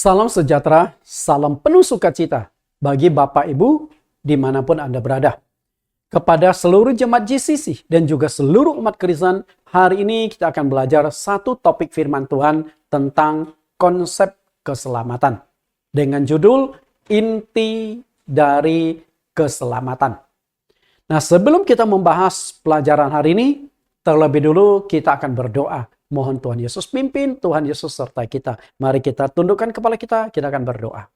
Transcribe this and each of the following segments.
Salam sejahtera, salam penuh sukacita bagi Bapak Ibu dimanapun Anda berada. Kepada seluruh jemaat GCC dan juga seluruh umat Kristen, hari ini kita akan belajar satu topik firman Tuhan tentang konsep keselamatan. Dengan judul, Inti dari Keselamatan. Nah, sebelum kita membahas pelajaran hari ini, terlebih dulu kita akan berdoa. Mohon Tuhan Yesus pimpin, Tuhan Yesus sertai kita. Mari kita tundukkan kepala kita akan berdoa.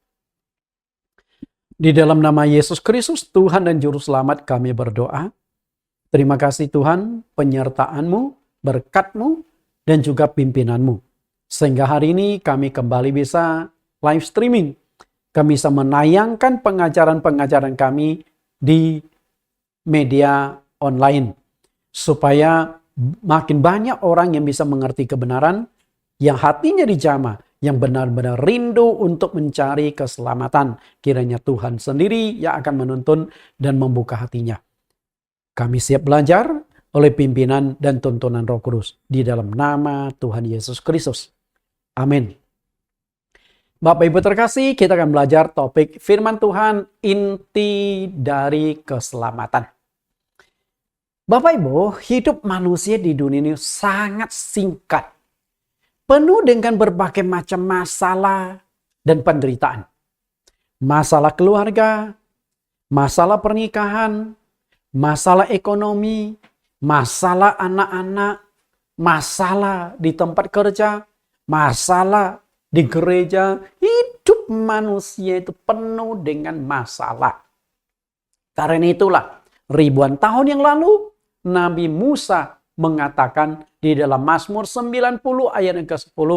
Di dalam nama Yesus Kristus, Tuhan dan Juru Selamat, kami berdoa. Terima kasih Tuhan, penyertaan-Mu, berkat-Mu, dan juga pimpinanmu. Sehingga hari ini kami kembali bisa live streaming. Kami bisa menayangkan pengajaran-pengajaran kami di media online. Supaya makin banyak orang yang bisa mengerti kebenaran, yang hatinya dijamah, yang benar-benar rindu untuk mencari keselamatan. Kiranya Tuhan sendiri yang akan menuntun dan membuka hatinya. Kami siap belajar oleh pimpinan dan tuntunan Roh Kudus. Di dalam nama Tuhan Yesus Kristus. Amin. Bapak Ibu terkasih, kita akan belajar topik firman Tuhan, inti dari keselamatan. Bapak Ibu, hidup manusia di dunia ini sangat singkat. Penuh dengan berbagai macam masalah dan penderitaan. Masalah keluarga, masalah pernikahan, masalah ekonomi, masalah anak-anak, masalah di tempat kerja, masalah di gereja. Hidup manusia itu penuh dengan masalah. Karena itulah ribuan tahun yang lalu Nabi Musa mengatakan di dalam Mazmur 90 ayat yang ke-10,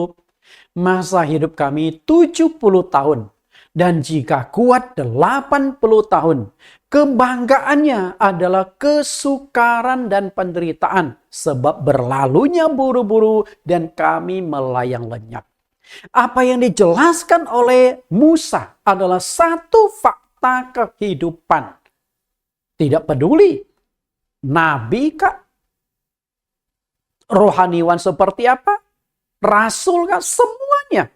masa hidup kami 70 tahun, dan jika kuat 80 tahun. Kebanggaannya adalah kesukaran dan penderitaan, sebab berlalunya buru-buru dan kami melayang lenyap. Apa yang dijelaskan oleh Musa adalah satu fakta kehidupan. Tidak peduli nabi kah? Rohaniwan seperti apa? Rasul kah? Semuanya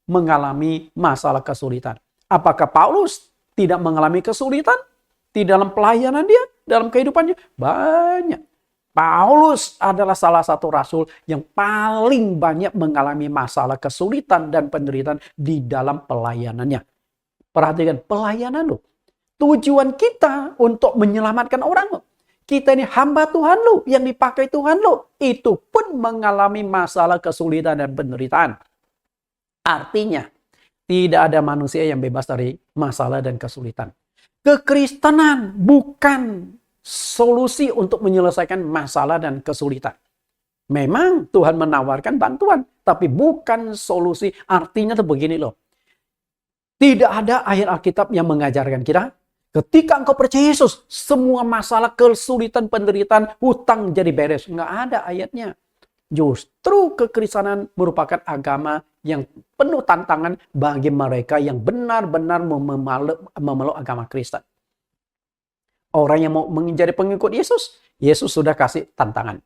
mengalami masalah kesulitan. Apakah Paulus tidak mengalami kesulitan di dalam pelayanan dia, dalam kehidupannya? Banyak. Paulus adalah salah satu rasul yang paling banyak mengalami masalah kesulitan dan penderitaan di dalam pelayanannya. Perhatikan pelayanan loh. Tujuan kita untuk menyelamatkan orang loh. Kita ini hamba Tuhan lo, yang dipakai Tuhan lo. Itu pun mengalami masalah kesulitan dan penderitaan. Artinya, tidak ada manusia yang bebas dari masalah dan kesulitan. Kekristenan bukan solusi untuk menyelesaikan masalah dan kesulitan. Memang Tuhan menawarkan bantuan, tapi bukan solusi. Artinya tuh begini loh. Tidak ada ayat Alkitab yang mengajarkan kita, ketika engkau percaya Yesus, semua masalah, kesulitan, penderitaan, hutang jadi beres. Nggak ada ayatnya. Justru kekristenan merupakan agama yang penuh tantangan bagi mereka yang benar-benar memeluk agama Kristen. Orang yang mau menjadi pengikut Yesus, Yesus sudah kasih tantangan.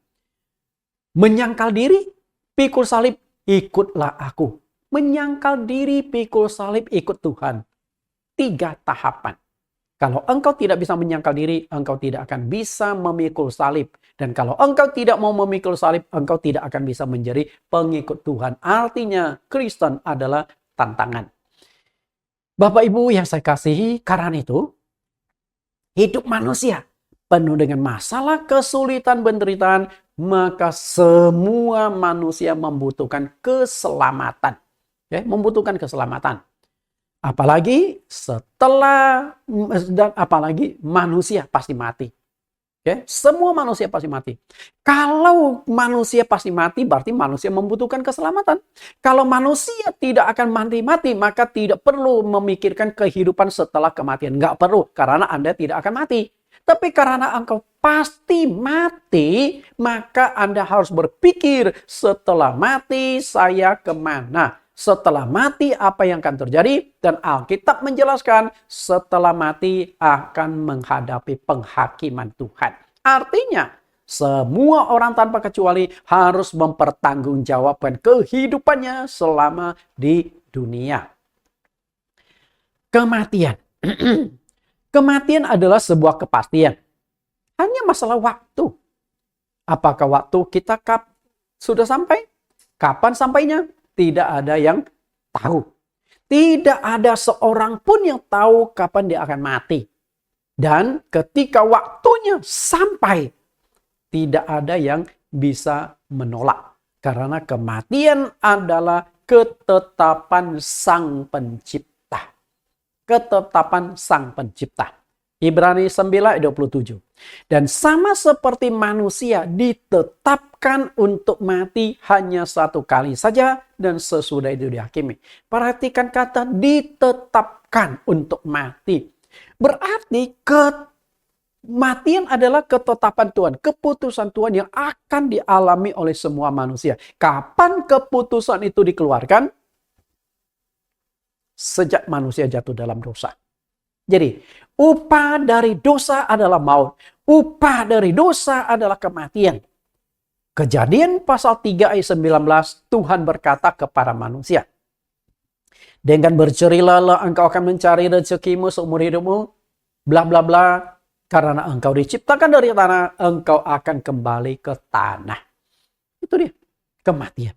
Menyangkal diri, pikul salib, ikutlah aku. Menyangkal diri, pikul salib, ikut Tuhan. 3 tahapan. Kalau engkau tidak bisa menyangkal diri, engkau tidak akan bisa memikul salib. Dan kalau engkau tidak mau memikul salib, engkau tidak akan bisa menjadi pengikut Tuhan. Artinya, Kristen adalah tantangan. Bapak Ibu yang saya kasihi, karena itu, hidup manusia penuh dengan masalah, kesulitan, penderitaan, maka semua manusia membutuhkan keselamatan. Ya, membutuhkan keselamatan. Apalagi apalagi manusia pasti mati. Okay? Semua manusia pasti mati. Kalau manusia pasti mati, berarti manusia membutuhkan keselamatan. Kalau manusia tidak akan mati-mati, maka tidak perlu memikirkan kehidupan setelah kematian. Nggak perlu, karena Anda tidak akan mati. Tapi karena engkau pasti mati, maka Anda harus berpikir, setelah mati saya kemana? Setelah mati apa yang akan terjadi? Dan Alkitab menjelaskan setelah mati akan menghadapi penghakiman Tuhan. Artinya Semua orang tanpa kecuali harus mempertanggungjawabkan kehidupannya selama di dunia. Kematian. Kematian adalah sebuah kepastian. Hanya masalah waktu. Apakah waktu kita sudah sampai? Kapan sampainya? Tidak ada yang tahu. Tidak ada seorang pun yang tahu kapan dia akan mati. Dan ketika waktunya sampai, tidak ada yang bisa menolak. Karena kematian adalah ketetapan Sang Pencipta. Ketetapan Sang Pencipta. Ibrani 9 ayat 27. Dan sama seperti manusia ditetapkan untuk mati hanya satu kali saja dan sesudah itu dihakimi. Perhatikan kata ditetapkan untuk mati. Berarti kematian adalah ketetapan Tuhan, keputusan Tuhan yang akan dialami oleh semua manusia. Kapan keputusan itu dikeluarkan? Sejak manusia jatuh dalam dosa. Jadi, upah dari dosa adalah maut. Upah dari dosa adalah kematian. Kejadian pasal 3 ayat 19, Tuhan berkata kepada manusia, dengan bercerilah engkau akan mencari rezekimu seumur hidupmu, bla bla bla, karena engkau diciptakan dari tanah, engkau akan kembali ke tanah. Itu dia, kematian.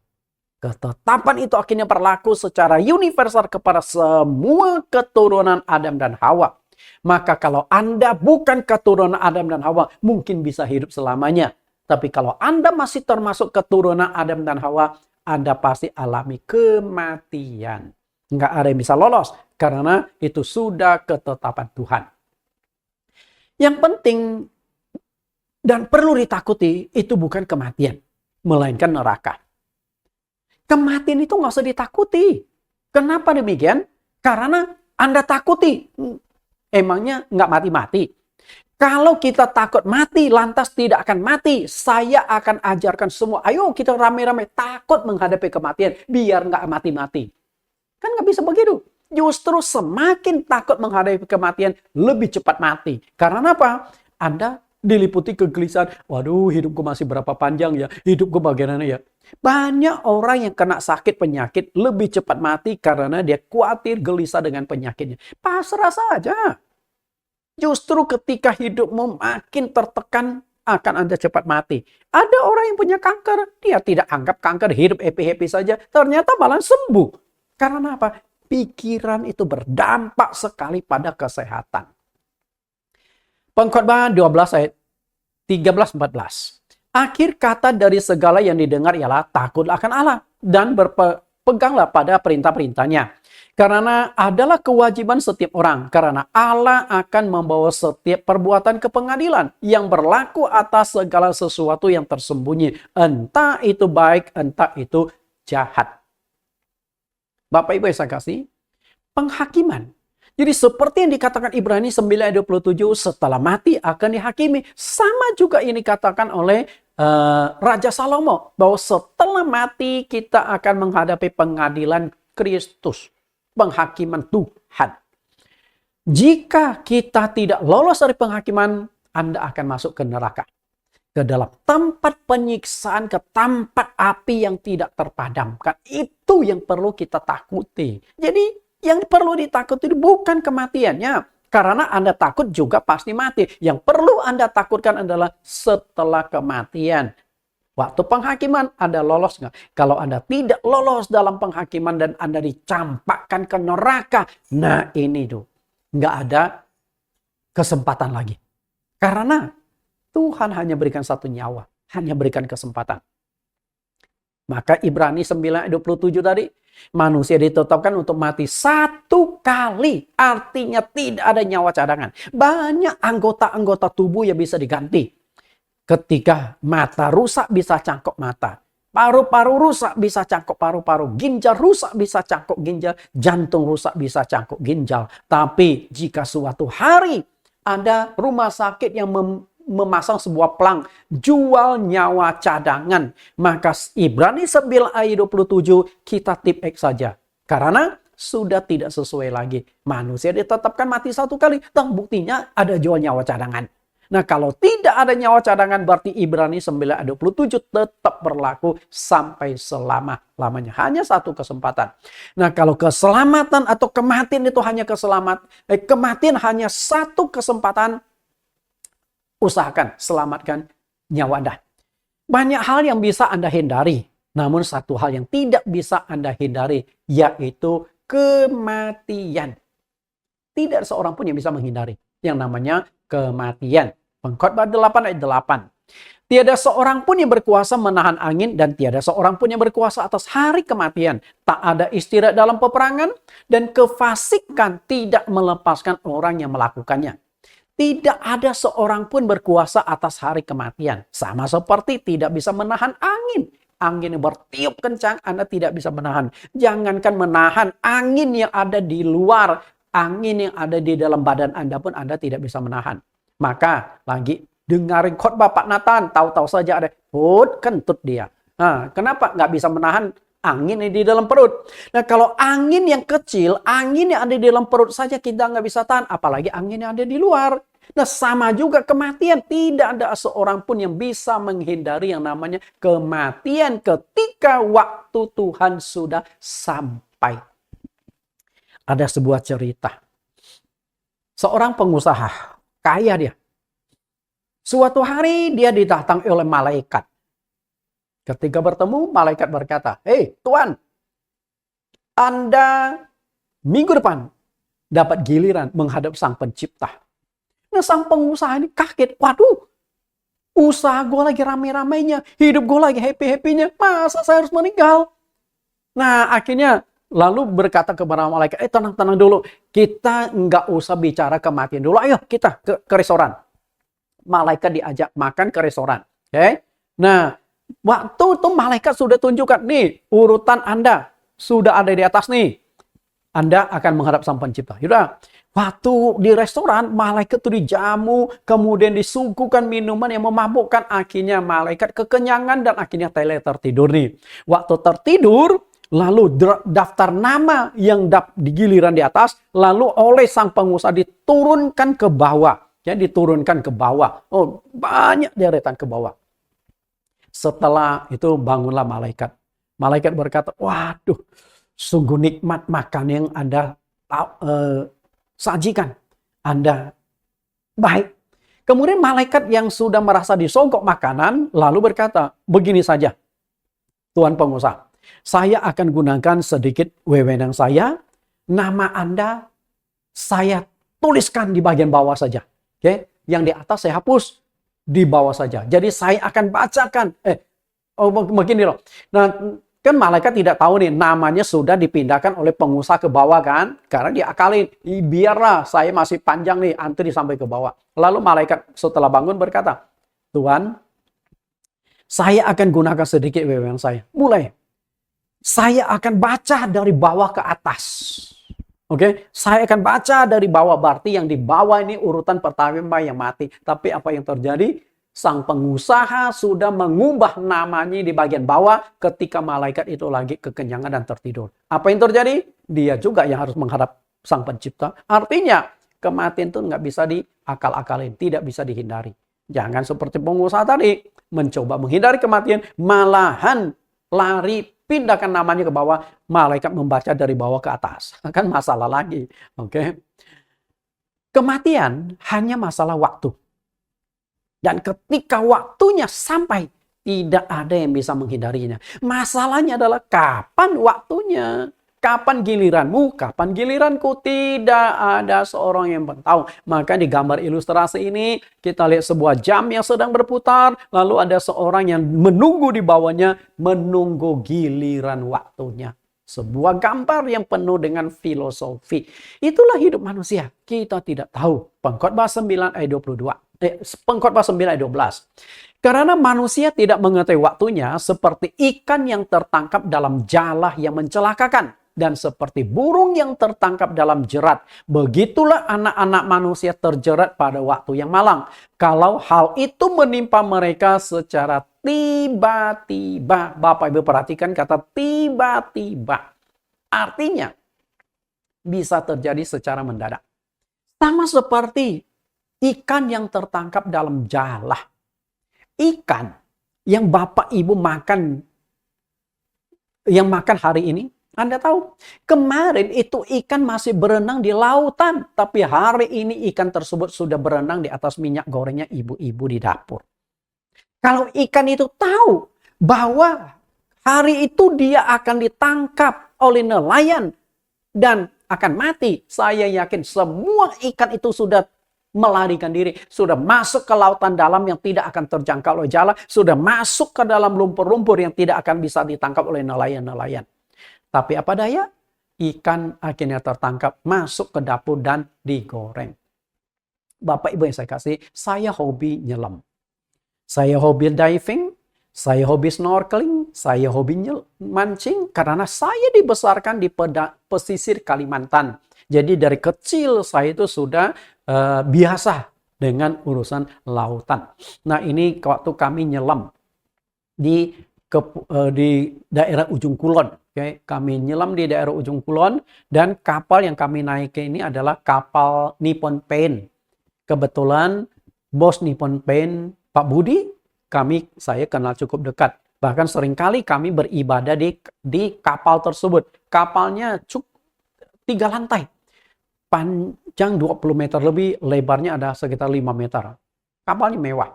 Ketetapan itu akhirnya berlaku secara universal kepada semua keturunan Adam dan Hawa. Maka kalau Anda bukan keturunan Adam dan Hawa, mungkin bisa hidup selamanya. Tapi kalau Anda masih termasuk keturunan Adam dan Hawa, Anda pasti alami kematian. Nggak ada yang bisa lolos, karena itu sudah ketetapan Tuhan. Yang penting dan perlu ditakuti, itu bukan kematian, melainkan neraka. Kematian itu nggak usah ditakuti. Kenapa demikian? Karena Anda takuti. Emangnya nggak mati-mati? Kalau kita takut mati, lantas tidak akan mati. Saya akan ajarkan semua. Ayo kita rame-rame takut menghadapi kematian. Biar nggak mati-mati. Kan nggak bisa begitu. Justru semakin takut menghadapi kematian, lebih cepat mati. Karena apa? Anda diliputi kegelisahan. Waduh, hidupku masih berapa panjang ya? Hidupku bagaimana ya? Banyak orang yang kena sakit penyakit lebih cepat mati karena dia khawatir gelisah dengan penyakitnya. Pasrah saja. Justru ketika hidupmu makin tertekan, akan Anda cepat mati. Ada orang yang punya kanker, dia tidak anggap kanker, hidup happy-happy saja. Ternyata malah sembuh. Karena apa? Pikiran itu berdampak sekali pada kesehatan. Pengkhotbah 12 ayat 13-14. Akhir kata dari segala yang didengar ialah takutlah akan Allah dan berpeganglah pada perintah-perintahnya. Karena adalah kewajiban setiap orang. Karena Allah akan membawa setiap perbuatan ke pengadilan yang berlaku atas segala sesuatu yang tersembunyi. Entah itu baik, entah itu jahat. Bapak Ibu yang saya kasih, penghakiman. Jadi seperti yang dikatakan Ibrani 9 ayat 27, setelah mati akan dihakimi. Sama juga ini dikatakan oleh Raja Salomo, bahwa setelah mati kita akan menghadapi pengadilan Kristus, penghakiman Tuhan. Jika kita tidak lolos dari penghakiman, Anda akan masuk ke neraka. Ke dalam tempat penyiksaan, ke tempat api yang tidak terpadamkan. Itu yang perlu kita takuti. Jadi yang perlu ditakuti bukan kematiannya. Karena Anda takut juga pasti mati. Yang perlu Anda takutkan adalah setelah kematian. Waktu penghakiman Anda lolos nggak? Kalau Anda tidak lolos dalam penghakiman dan Anda dicampakkan ke neraka. Nah ini tuh. Nggak ada kesempatan lagi. Karena Tuhan hanya berikan satu nyawa. Hanya berikan kesempatan. Maka Ibrani 9 ayat 27 tadi. Manusia ditetapkan untuk mati satu kali. Artinya tidak ada nyawa cadangan. Banyak anggota-anggota tubuh yang bisa diganti. Ketika mata rusak bisa cangkok mata. Paru-paru rusak bisa cangkok paru-paru. Ginjal rusak bisa cangkok ginjal. Jantung rusak bisa cangkok ginjal. Tapi jika suatu hari ada rumah sakit yang memasang sebuah pelang jual nyawa cadangan, maka Ibrani 9 ayat 27 kita tip X saja, karena sudah tidak sesuai lagi. Manusia ditetapkan mati satu kali, dan buktinya ada jual nyawa cadangan. Nah, kalau tidak ada nyawa cadangan, berarti Ibrani 9 ayat 27 tetap berlaku sampai selama-lamanya. Hanya satu kesempatan. Nah, kalau keselamatan atau kematian itu hanya kematian hanya satu kesempatan, usahakan selamatkan nyawa Anda. Banyak hal yang bisa Anda hindari. Namun satu hal yang tidak bisa Anda hindari, yaitu kematian. Tidak seorang pun yang bisa menghindari yang namanya kematian. Pengkhotbah 8 ayat 8. Tiada seorang pun yang berkuasa menahan angin dan tiada seorang pun yang berkuasa atas hari kematian. Tak ada istirahat dalam peperangan dan kefasikan tidak melepaskan orang yang melakukannya. Tidak ada seorang pun berkuasa atas hari kematian. Sama seperti tidak bisa menahan angin. Angin yang bertiup kencang, Anda tidak bisa menahan. Jangankan menahan angin yang ada di luar, angin yang ada di dalam badan Anda pun Anda tidak bisa menahan. Maka lagi dengarin khotbah Pak Nathan, tahu-tahu saja ada kentut dia. Nah, kenapa nggak bisa menahan angin yang di dalam perut? Nah, kalau angin yang kecil, angin yang ada di dalam perut saja kita nggak bisa tahan, apalagi angin yang ada di luar. Nah, sama juga kematian. Tidak ada seorang pun yang bisa menghindari yang namanya kematian ketika waktu Tuhan sudah sampai. Ada sebuah cerita. Seorang pengusaha, kaya dia. Suatu hari dia didatangi oleh malaikat. Ketika bertemu, malaikat berkata, "Hei Tuan, Anda minggu depan dapat giliran menghadap Sang Pencipta." Nah, sang pengusaha ini kaget. Waduh, usaha gue lagi rame-ramenya, hidup gue lagi happy-happynya, masa saya harus meninggal? Nah, akhirnya lalu berkata kepada malaikat, tenang-tenang dulu, kita nggak usah bicara kematian dulu, ayo kita ke restoran. Malaikat diajak makan ke restoran. Okay? Nah, waktu itu malaikat sudah tunjukkan, nih urutan Anda sudah ada di atas nih. Anda akan menghadap Sang Pencipta. Yaudah, waktu di restoran, malaikat itu dijamu, kemudian disuguhkan minuman yang memabukkan. Akhirnya malaikat kekenyangan dan akhirnya tertidur nih. Waktu tertidur, lalu daftar nama yang di giliran di atas, lalu oleh sang pengusaha diturunkan ke bawah. Ya, diturunkan ke bawah. Oh, banyak deretan ke bawah. Setelah itu bangunlah malaikat. Malaikat berkata, waduh, sungguh nikmat makan yang Anda sajikan. Anda baik. Kemudian malaikat yang sudah merasa disogok makanan, lalu berkata, begini saja, Tuan pengusaha, saya akan gunakan sedikit wewenang saya, nama Anda saya tuliskan di bagian bawah saja. Oke, yang di atas saya hapus, di bawah saja. Jadi saya akan bacakan. Begini loh. Nah, kan malaikat tidak tahu nih, namanya sudah dipindahkan oleh pengusaha ke bawah kan? Karena dia akalin, biarlah saya masih panjang nih, antri sampai ke bawah. Lalu malaikat setelah bangun berkata, Tuhan, saya akan gunakan sedikit wewenang saya. Mulai. Saya akan baca dari bawah ke atas. Oke, saya akan baca dari bawah, berarti yang di bawah ini urutan pertama yang mati. Tapi apa yang terjadi? Sang pengusaha sudah mengubah namanya di bagian bawah ketika malaikat itu lagi kekenyangan dan tertidur. Apa yang terjadi? Dia juga yang harus menghadap Sang Pencipta. Artinya, kematian itu nggak bisa diakal-akalin, tidak bisa dihindari. Jangan seperti pengusaha tadi, mencoba menghindari kematian, malahan lari, pindahkan namanya ke bawah, malaikat membaca dari bawah ke atas. Kan masalah lagi. Oke. Kematian hanya masalah waktu. Dan ketika waktunya sampai, tidak ada yang bisa menghindarinya. Masalahnya adalah kapan waktunya. Kapan giliranmu, kapan giliranku, tidak ada seorang yang tahu. Maka di gambar ilustrasi ini kita lihat sebuah jam yang sedang berputar, lalu ada seorang yang menunggu di bawahnya, menunggu giliran waktunya. Sebuah gambar yang penuh dengan filosofi. Itulah hidup manusia. Kita tidak tahu. Pengkhotbah 9 ayat 22. Pengkhotbah 9 ayat 12. Karena manusia tidak mengetahui waktunya, seperti ikan yang tertangkap dalam jala yang mencelakakan. Dan seperti burung yang tertangkap dalam jerat, begitulah anak-anak manusia terjerat pada waktu yang malang. Kalau hal itu menimpa mereka secara tiba-tiba. Bapak Ibu perhatikan kata tiba-tiba. Artinya bisa terjadi secara mendadak. Sama seperti ikan yang tertangkap dalam jala. Ikan yang Bapak Ibu makan, yang makan hari ini, Anda tahu, kemarin itu ikan masih berenang di lautan, tapi hari ini ikan tersebut sudah berenang di atas minyak gorengnya ibu-ibu di dapur. Kalau ikan itu tahu bahwa hari itu dia akan ditangkap oleh nelayan dan akan mati, saya yakin semua ikan itu sudah melarikan diri, sudah masuk ke lautan dalam yang tidak akan terjangkau oleh jala, sudah masuk ke dalam lumpur-lumpur yang tidak akan bisa ditangkap oleh nelayan-nelayan. Tapi apa daya, ikan akhirnya tertangkap, masuk ke dapur dan digoreng. Bapak Ibu yang saya kasih, saya hobi nyelam. Saya hobi diving, saya hobi snorkeling, saya hobi mancing karena saya dibesarkan di pesisir Kalimantan. Jadi dari kecil saya itu sudah biasa dengan urusan lautan. Nah ini waktu kami nyelam di daerah Ujung Kulon. Okay. Kami nyelam di daerah Ujung Kulon dan kapal yang kami naiki ini adalah kapal Nippon Paint. Kebetulan bos Nippon Paint, Pak Budi, saya kenal cukup dekat. Bahkan seringkali kami beribadah di kapal tersebut. Kapalnya 3 lantai. Panjang 20 meter lebih, lebarnya ada sekitar 5 meter. Kapalnya mewah.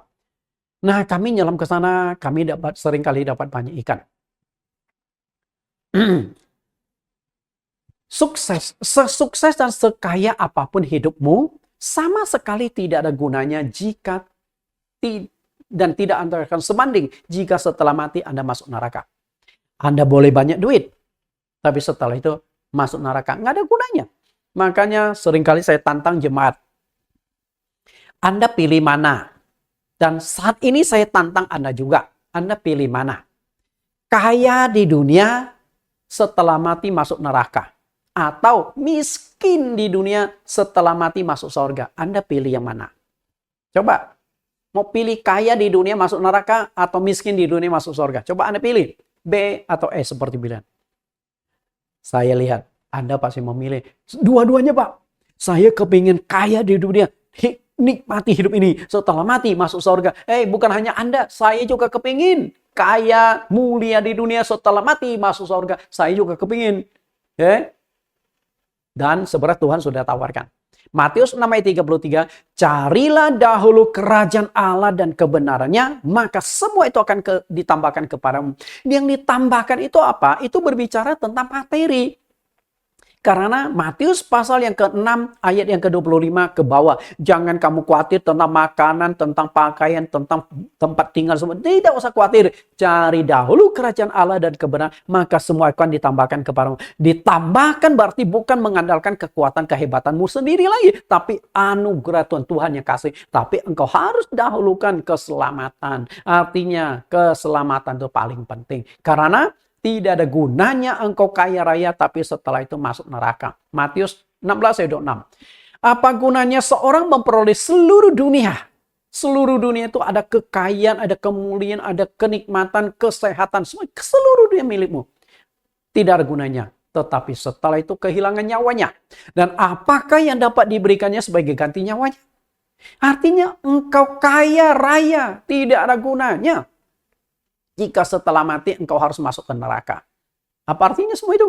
Nah, kami nyelam ke sana, kami seringkali dapat banyak ikan. Sesukses dan sekaya apapun hidupmu, sama sekali tidak ada gunanya jika dan tidak akan sebanding jika setelah mati Anda masuk neraka. Anda boleh banyak duit, tapi setelah itu masuk neraka, nggak ada gunanya. Makanya seringkali saya tantang jemaat. Anda pilih mana? Dan saat ini saya tantang Anda juga. Anda pilih mana? Kaya di dunia, setelah mati masuk neraka. Atau miskin di dunia, setelah mati masuk surga. Anda pilih yang mana? Coba. Mau pilih kaya di dunia masuk neraka atau miskin di dunia masuk surga? Coba Anda pilih. B atau E seperti pilihan. Saya lihat Anda pasti memilih dua-duanya, Pak. Saya kepingin kaya di dunia. Nikmati hidup ini. Setelah mati masuk surga. Bukan hanya Anda. Saya juga kepingin kaya, mulia di dunia. Setelah mati masuk surga. Saya juga kepingin. Dan sebenarnya Tuhan sudah tawarkan. Matius 6 ayat 33, carilah dahulu kerajaan Allah dan kebenarannya, maka semua itu akan ditambahkan kepadamu. Yang ditambahkan itu apa? Itu berbicara tentang materi. Karena Matius pasal yang ke-6 ayat yang ke-25 ke bawah. Jangan kamu khawatir tentang makanan, tentang pakaian, tentang tempat tinggal semua. Tidak usah khawatir. Cari dahulu kerajaan Allah dan kebenaran, maka semua akan ditambahkan kepadamu. Ditambahkan berarti bukan mengandalkan kekuatan kehebatanmu sendiri lagi. Tapi anugerah Tuhan yang kasih. Tapi engkau harus dahulukan keselamatan. Artinya keselamatan itu paling penting. Karena tidak ada gunanya engkau kaya raya tapi setelah itu masuk neraka. Matius 16 ayat 26. Apa gunanya seorang memperoleh seluruh dunia? Seluruh dunia itu ada kekayaan, ada kemuliaan, ada kenikmatan, kesehatan. Semua seluruh dunia milikmu. Tidak ada gunanya. Tetapi setelah itu kehilangan nyawanya. Dan apakah yang dapat diberikannya sebagai ganti nyawanya? Artinya engkau kaya raya. Tidak ada gunanya jika setelah mati engkau harus masuk ke neraka. Apa artinya semua itu?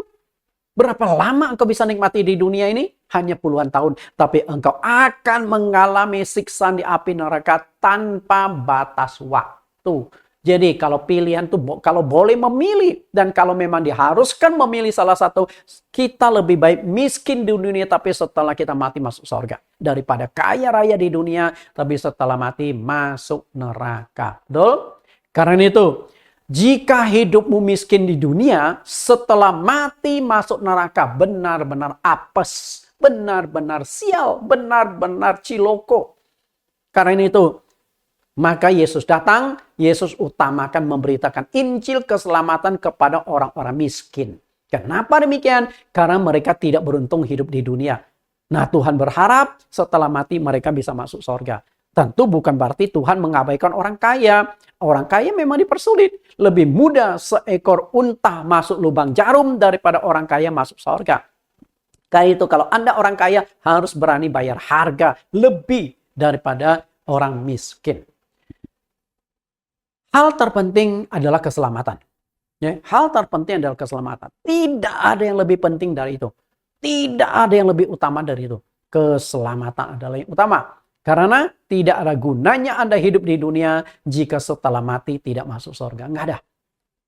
Berapa lama engkau bisa nikmati di dunia ini? Hanya puluhan tahun. Tapi engkau akan mengalami siksaan di api neraka tanpa batas waktu. Jadi kalau pilihan tuh, kalau boleh memilih. Dan kalau memang diharuskan memilih salah satu, kita lebih baik miskin di dunia tapi setelah kita mati masuk surga. Daripada kaya raya di dunia tapi setelah mati masuk neraka. Betul? Karena itu, jika hidupmu miskin di dunia, setelah mati masuk neraka, benar-benar apes, benar-benar sial, benar-benar ciloko. Karena itu, maka Yesus datang, Yesus utamakan memberitakan Injil keselamatan kepada orang-orang miskin. Kenapa demikian? Karena mereka tidak beruntung hidup di dunia. Nah, Tuhan berharap setelah mati mereka bisa masuk surga. Tentu bukan berarti Tuhan mengabaikan orang kaya. Orang kaya memang dipersulit. Lebih mudah seekor unta masuk lubang jarum daripada orang kaya masuk surga. Karena itu kalau Anda orang kaya harus berani bayar harga lebih daripada orang miskin. Hal terpenting adalah keselamatan. Ya, hal terpenting adalah keselamatan. Tidak ada yang lebih penting dari itu. Tidak ada yang lebih utama dari itu. Keselamatan adalah yang utama. Karena tidak ada gunanya Anda hidup di dunia jika setelah mati tidak masuk surga. Nggak ada.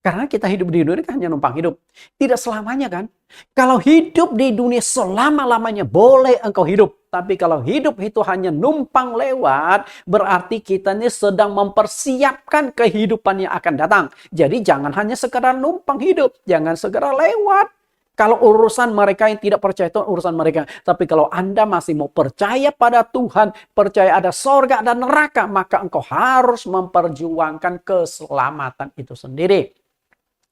Karena kita hidup di dunia kan hanya numpang hidup. Tidak selamanya kan. Kalau hidup di dunia selama-lamanya boleh engkau hidup. Tapi kalau hidup itu hanya numpang lewat, berarti kita ini sedang mempersiapkan kehidupan yang akan datang. Jadi jangan hanya sekedar numpang hidup. Jangan segera lewat. Kalau urusan mereka yang tidak percaya itu urusan mereka. Tapi kalau Anda masih mau percaya pada Tuhan, percaya ada sorga dan neraka, maka engkau harus memperjuangkan keselamatan itu sendiri.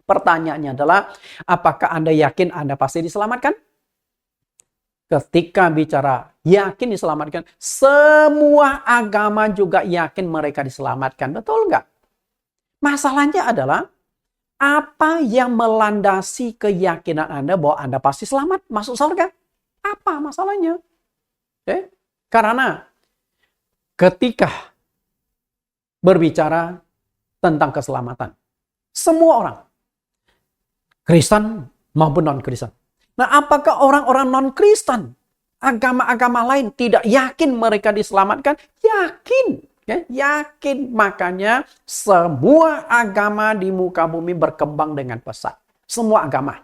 Pertanyaannya adalah, apakah Anda yakin Anda pasti diselamatkan? Ketika bicara yakin diselamatkan, semua agama juga yakin mereka diselamatkan. Betul nggak? Masalahnya adalah, apa yang melandasi keyakinan Anda bahwa Anda pasti selamat masuk surga? Apa masalahnya? Oke? Karena ketika berbicara tentang keselamatan, semua orang, Kristen maupun non-Kristen. Nah, apakah orang-orang non-Kristen, agama-agama lain tidak yakin mereka diselamatkan? Yakin. Ya, yakin. Makanya semua agama di muka bumi berkembang dengan pesat. Semua agama.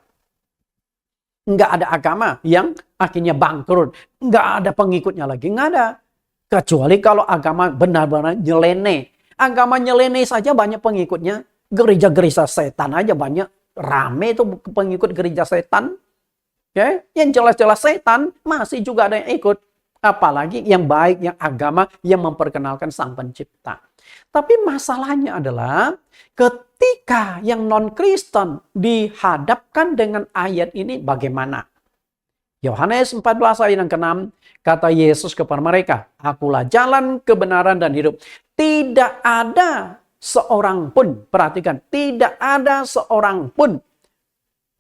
Nggak ada agama yang akhirnya bangkrut. Nggak ada pengikutnya lagi. Nggak ada. Kecuali kalau agama benar-benar nyeleneh. Agama nyeleneh saja banyak pengikutnya. Gereja-gereja setan aja banyak. Rame itu pengikut gereja setan. Ya, yang jelas-jelas setan masih juga ada yang ikut. Apalagi yang baik, yang agama, yang memperkenalkan Sang Pencipta. Tapi masalahnya adalah ketika yang non-Kristen dihadapkan dengan ayat ini bagaimana? Yohanes 14 ayat yang ke-6, kata Yesus kepada mereka, "Akulah jalan, kebenaran, dan hidup. Tidak ada seorang pun," perhatikan, tidak ada seorang pun,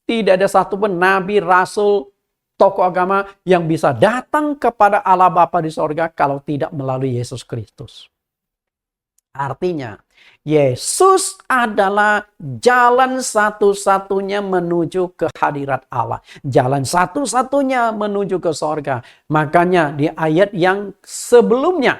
tidak ada satupun nabi, rasul, tokoh agama yang bisa datang kepada Allah Bapa di sorga kalau tidak melalui Yesus Kristus. Artinya, Yesus adalah jalan satu-satunya menuju ke hadirat Allah. Jalan satu-satunya menuju ke sorga. Makanya di ayat yang sebelumnya,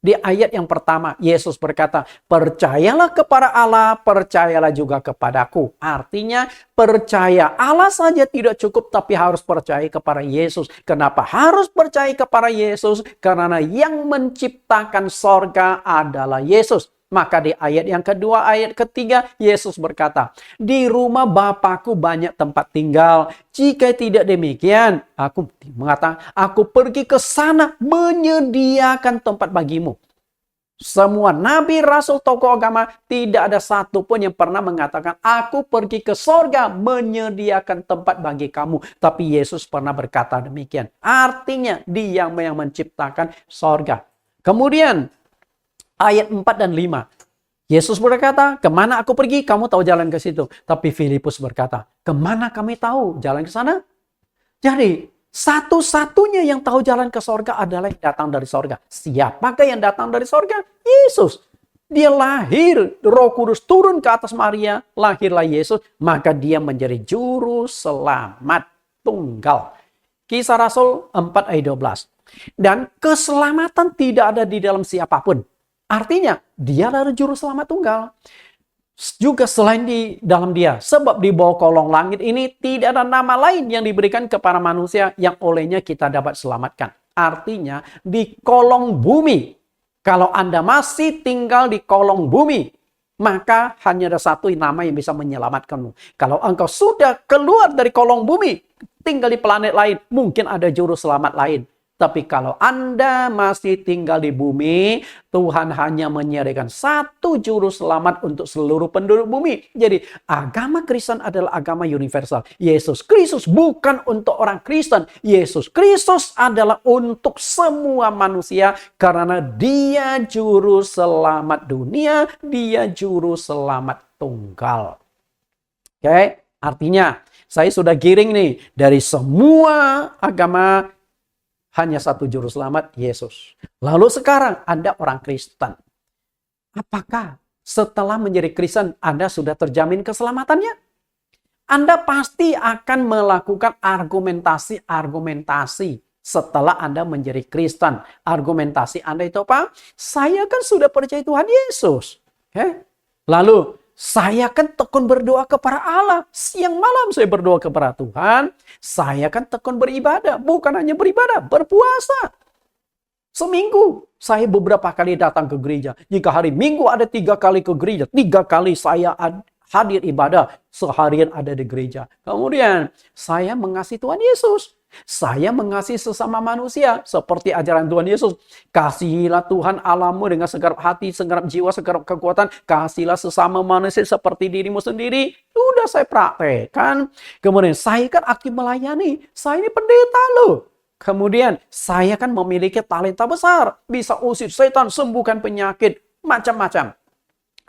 di ayat yang pertama, Yesus berkata, "Percayalah kepada Allah, percayalah juga kepadaku." Artinya, percaya Allah saja tidak cukup, tapi harus percaya kepada Yesus. Kenapa harus percaya kepada Yesus? Karena yang menciptakan sorga adalah Yesus. Maka di ayat yang kedua, ayat ketiga, Yesus berkata, "Di rumah Bapakku banyak tempat tinggal. Jika tidak demikian, aku mengatakan, aku pergi ke sana menyediakan tempat bagimu." Semua nabi, rasul, tokoh agama, tidak ada satupun yang pernah mengatakan, "Aku pergi ke sorga menyediakan tempat bagi kamu." Tapi Yesus pernah berkata demikian. Artinya, Dia yang menciptakan sorga. Kemudian, ayat 4 dan 5. Yesus berkata, "Kemana aku pergi, kamu tahu jalan ke situ." Tapi Filipus berkata, "Kemana kami tahu jalan ke sana?" Jadi, satu-satunya yang tahu jalan ke sorga adalah yang datang dari sorga. Siapakah yang datang dari sorga? Yesus. Dia lahir, Roh Kudus turun ke atas Maria, lahirlah Yesus, maka dia menjadi juru selamat tunggal. Kisah Rasul 4 ayat 12. Dan keselamatan tidak ada di dalam siapapun. Artinya, dia adalah juru selamat tunggal. Juga selain di dalam dia. Sebab di bawah kolong langit ini tidak ada nama lain yang diberikan kepada manusia yang olehnya kita dapat selamatkan. Artinya, di kolong bumi. Kalau Anda masih tinggal di kolong bumi, maka hanya ada satu nama yang bisa menyelamatkanmu. Kalau engkau sudah keluar dari kolong bumi, tinggal di planet lain, mungkin ada juru selamat lain. Tapi kalau Anda masih tinggal di bumi, Tuhan hanya menyediakan satu juru selamat untuk seluruh penduduk bumi. Jadi agama Kristen adalah agama universal. Yesus Kristus bukan untuk orang Kristen. Yesus Kristus adalah untuk semua manusia karena Dia juru selamat dunia, Dia juru selamat tunggal. Oke, artinya saya sudah giring nih dari semua agama Hanya satu juru selamat, Yesus. Lalu sekarang Anda orang Kristen. Apakah setelah menjadi Kristen Anda sudah terjamin keselamatannya? Anda pasti akan melakukan argumentasi setelah Anda menjadi Kristen. Argumentasi Anda itu apa? Saya kan sudah percaya Tuhan Yesus. Lalu, saya kan tekun berdoa kepada Allah. Siang malam saya berdoa kepada Tuhan. Saya kan tekun beribadah. Bukan hanya beribadah, berpuasa. Seminggu saya beberapa kali datang ke gereja. Jika hari Minggu ada 3 kali ke gereja. 3 kali saya hadir ibadah. Seharian ada di gereja. Kemudian saya mengasihi Tuhan Yesus. Saya mengasihi sesama manusia seperti ajaran Tuhan Yesus. Kasihilah Tuhan Allahmu dengan segenap hati, segenap jiwa, segenap kekuatan. Kasihilah sesama manusia seperti dirimu sendiri. Sudah saya praktekkan. Kemudian saya kan aktif melayani. Saya ini pendeta loh. Kemudian saya kan memiliki talenta besar. Bisa usir setan, sembuhkan penyakit, macam-macam.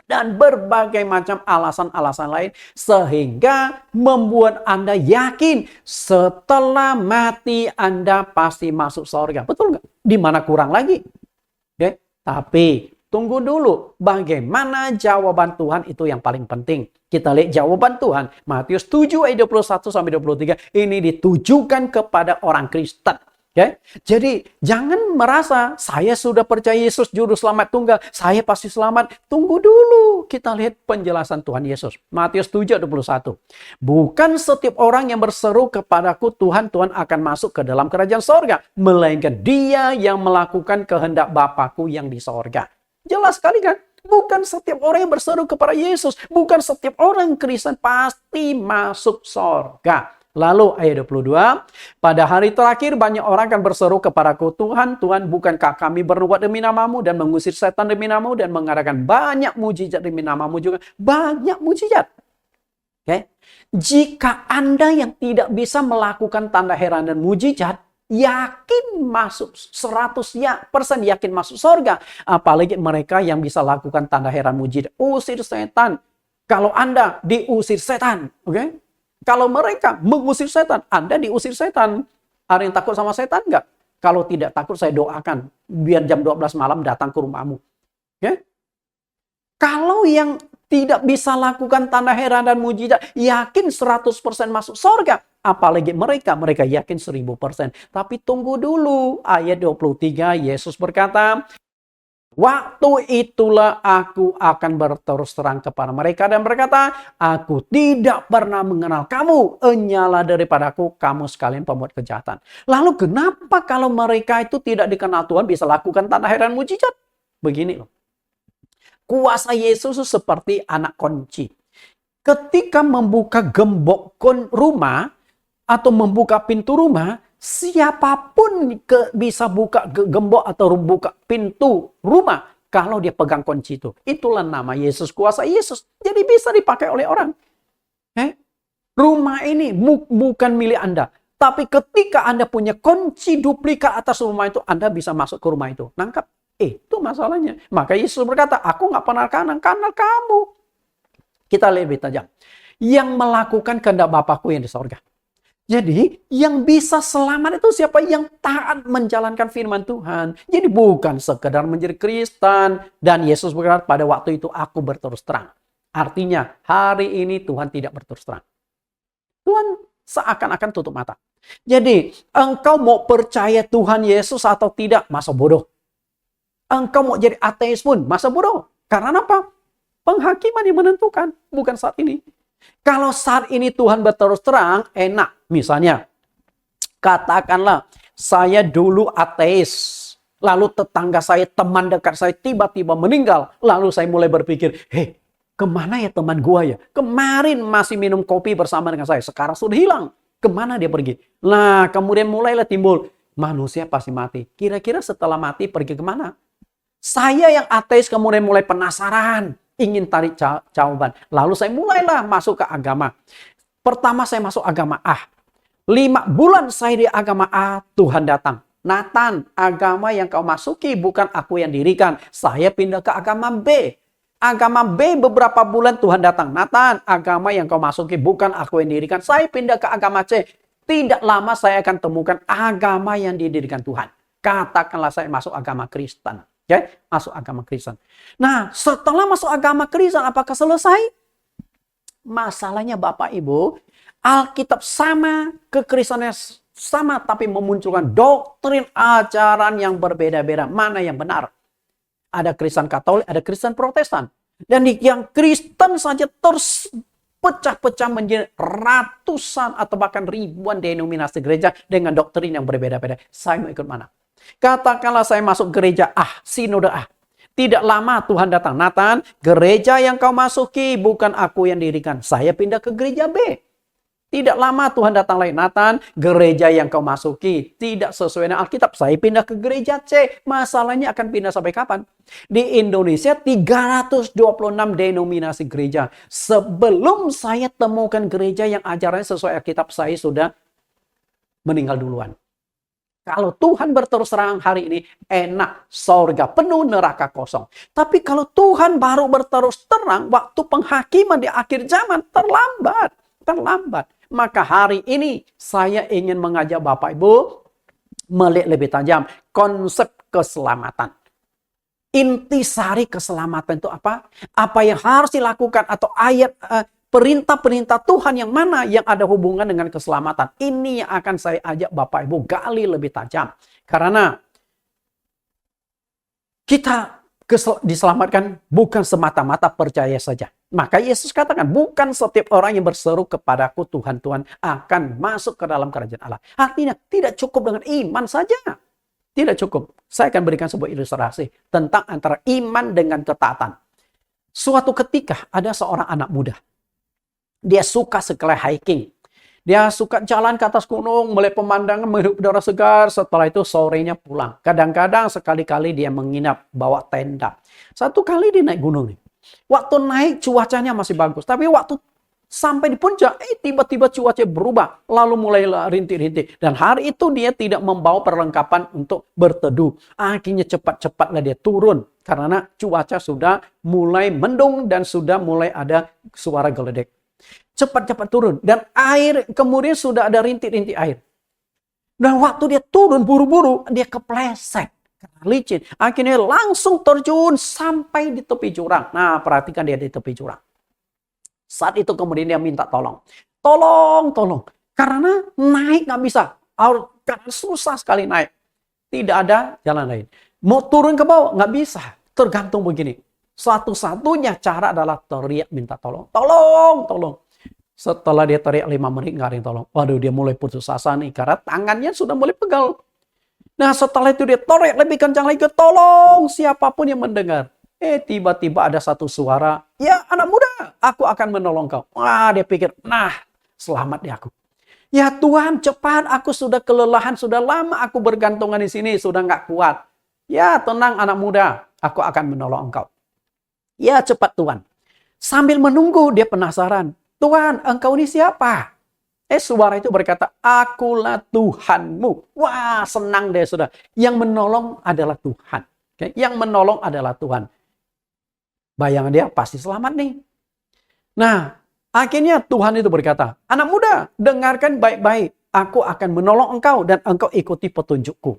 Dan berbagai macam alasan-alasan lain. Sehingga membuat Anda yakin setelah mati Anda pasti masuk surga. Betul nggak? Di mana kurang lagi? Tapi tunggu dulu. Bagaimana jawaban Tuhan itu yang paling penting. Kita lihat jawaban Tuhan. Matius 7 ayat 21-23. Ini ditujukan kepada orang Kristen. Jadi jangan merasa saya sudah percaya Yesus juru selamat tunggal, saya pasti selamat. Tunggu dulu, kita lihat penjelasan Tuhan Yesus. Matius 7 ayat 21. Bukan setiap orang yang berseru kepadaku Tuhan, Tuhan akan masuk ke dalam kerajaan sorga, melainkan dia yang melakukan kehendak Bapakku yang di sorga. Jelas sekali kan? Bukan setiap orang yang berseru kepada Yesus, bukan setiap orang Kristen pasti masuk sorga. Lalu ayat 22, pada hari terakhir banyak orang akan berseru kepadaku, Tuhan, Tuhan, bukankah kami bernubuat demi namamu dan mengusir setan demi namamu dan mengadakan banyak mujizat demi namamu juga. Banyak mujizat. Jika Anda yang tidak bisa melakukan tanda heran dan mujizat, yakin masuk 100% yakin masuk surga. Apalagi mereka yang bisa lakukan tanda heran mujizat. Usir setan. Kalau Anda diusir setan, kalau mereka mengusir setan, Anda diusir setan. Ada yang takut sama setan enggak? Kalau tidak takut, saya doakan. Biar jam 12 malam datang ke rumahmu. Kalau yang tidak bisa lakukan tanda heran dan mujizat, yakin 100% masuk surga. Apalagi mereka yakin 1000%. Tapi tunggu dulu. Ayat 23, Yesus berkata, waktu itulah aku akan berterus terang kepada mereka dan berkata, aku tidak pernah mengenal kamu, enyalah daripadaku kamu sekalian pembuat kejahatan. Lalu kenapa kalau mereka itu tidak dikenal Tuhan bisa lakukan tanda heran mujizat? Begini loh. Kuasa Yesus seperti anak kunci. Ketika membuka gembok rumah atau membuka pintu rumah, siapapun bisa buka gembok atau buka pintu rumah kalau dia pegang kunci itu. Itulah nama Yesus, kuasa Yesus. Jadi bisa dipakai oleh orang. Rumah ini bukan milik Anda. Tapi ketika Anda punya kunci duplikat atas rumah itu, Anda bisa masuk ke rumah itu. Nangkap? Itu masalahnya. Maka Yesus berkata, aku nggak pernah kanal kamu. Kita lebih tajam. Yang melakukan kehendak Bapakku yang di sorga. Jadi yang bisa selamat itu siapa? Yang taat menjalankan firman Tuhan. Jadi bukan sekedar menjadi Kristen. Dan Yesus berkata pada waktu itu aku berterus terang. Artinya hari ini Tuhan tidak berterus terang. Tuhan seakan-akan tutup mata. Jadi engkau mau percaya Tuhan Yesus atau tidak, masa bodoh. Engkau mau jadi ateis pun, masa bodoh. Karena apa? Penghakiman yang menentukan, bukan saat ini. Kalau saat ini Tuhan berterus terang, enak. Misalnya, katakanlah saya dulu ateis. Lalu tetangga saya, teman dekat saya tiba-tiba meninggal. Lalu saya mulai berpikir, kemana ya teman gua ya? Kemarin masih minum kopi bersama dengan saya. Sekarang sudah hilang. Kemana dia pergi? Nah, kemudian mulailah timbul, manusia pasti mati. Kira-kira setelah mati pergi kemana? Saya yang ateis kemudian mulai penasaran. Ingin tarik jawaban. Lalu saya mulailah masuk ke agama. Pertama saya masuk agama A. 5 bulan saya di agama A, Tuhan datang. Nathan, agama yang kau masuki bukan aku yang dirikan. Saya pindah ke agama B. Agama B beberapa bulan Tuhan datang. Nathan, agama yang kau masuki bukan aku yang dirikan. Saya pindah ke agama C. Tidak lama saya akan temukan agama yang didirikan Tuhan. Katakanlah saya masuk agama Kristen. Ya, masuk agama Kristen. Nah, setelah masuk agama Kristen, apakah selesai? Masalahnya Bapak Ibu, Alkitab sama, kekristenan sama, tapi memunculkan doktrin ajaran yang berbeda-beda. Mana yang benar? Ada Kristen Katolik, ada Kristen Protestan. Dan yang Kristen saja terpecah-pecah menjadi ratusan atau bahkan ribuan denominasi gereja dengan doktrin yang berbeda-beda. Saya mau ikut mana? Katakanlah saya masuk gereja A, sinode A. Tidak lama Tuhan datang. Nathan, gereja yang kau masuki bukan aku yang dirikan. Saya pindah ke gereja B. Tidak lama Tuhan datang lagi. Nathan, gereja yang kau masuki tidak sesuai dengan Alkitab. Saya pindah ke gereja C. Masalahnya akan pindah sampai kapan? Di Indonesia 326 denominasi gereja. Sebelum saya temukan gereja yang ajarannya sesuai Alkitab, saya sudah meninggal duluan. Kalau Tuhan berterus terang hari ini, enak, sorga penuh, neraka kosong. Tapi kalau Tuhan baru berterus terang, waktu penghakiman di akhir zaman, terlambat. Maka hari ini saya ingin mengajak Bapak Ibu melihat lebih tajam konsep keselamatan. Intisari keselamatan itu apa? Apa yang harus dilakukan atau ayat perintah-perintah Tuhan yang mana yang ada hubungan dengan keselamatan. Ini yang akan saya ajak Bapak Ibu gali lebih tajam. Karena kita diselamatkan bukan semata-mata percaya saja. Maka Yesus katakan, bukan setiap orang yang berseru kepadaku Tuhan, Tuhan akan masuk ke dalam kerajaan Allah. Artinya tidak cukup dengan iman saja. Tidak cukup. Saya akan berikan sebuah ilustrasi tentang antara iman dengan ketaatan. Suatu ketika ada seorang anak muda. Dia suka sekali hiking. Dia suka jalan ke atas gunung, melihat pemandangan, menghirup udara segar. Setelah itu sorenya pulang. Kadang-kadang sekali-kali dia menginap, bawa tenda. Satu kali dia naik gunung nih. Waktu naik cuacanya masih bagus. Tapi waktu sampai di puncak, tiba-tiba cuaca berubah. Lalu mulai rintik-rintik. Dan hari itu dia tidak membawa perlengkapan untuk berteduh. Akhirnya cepat-cepatlah dia turun. Karena cuaca sudah mulai mendung dan sudah mulai ada suara geledek. Cepat-cepat turun. Dan air, kemudian sudah ada rintik-rintik air. Dan waktu dia turun buru-buru, dia kepleset. Karena licin. Akhirnya langsung terjun sampai di tepi jurang. Nah, perhatikan dia di tepi jurang. Saat itu kemudian dia minta tolong. Tolong. Karena naik nggak bisa. Karena susah sekali naik. Tidak ada jalan lain. Mau turun ke bawah, nggak bisa. Tergantung begini. Satu-satunya cara adalah teriak minta tolong. Tolong. Setelah dia teriak 5 menit, nggak ada yang tolong. Waduh, dia mulai putus asa nih. Karena tangannya sudah mulai pegal. Nah, setelah itu dia teriak lebih kencang lagi. Tolong, siapapun yang mendengar. Tiba-tiba ada satu suara. Ya, anak muda, aku akan menolong kau. Wah, dia pikir, nah, selamat deh aku. Ya Tuhan, cepat, aku sudah kelelahan. Sudah lama aku bergantungan di sini. Sudah nggak kuat. Ya, tenang anak muda. Aku akan menolong engkau. Ya, cepat Tuhan. Sambil menunggu, dia penasaran. Tuhan, engkau ini siapa? Suara itu berkata, akulah Tuhanmu. Wah, senang deh sudah. Yang menolong adalah Tuhan. Okay? Yang menolong adalah Tuhan. Bayangan dia pasti selamat nih. Nah, akhirnya Tuhan itu berkata, anak muda, dengarkan baik-baik. Aku akan menolong engkau dan engkau ikuti petunjukku.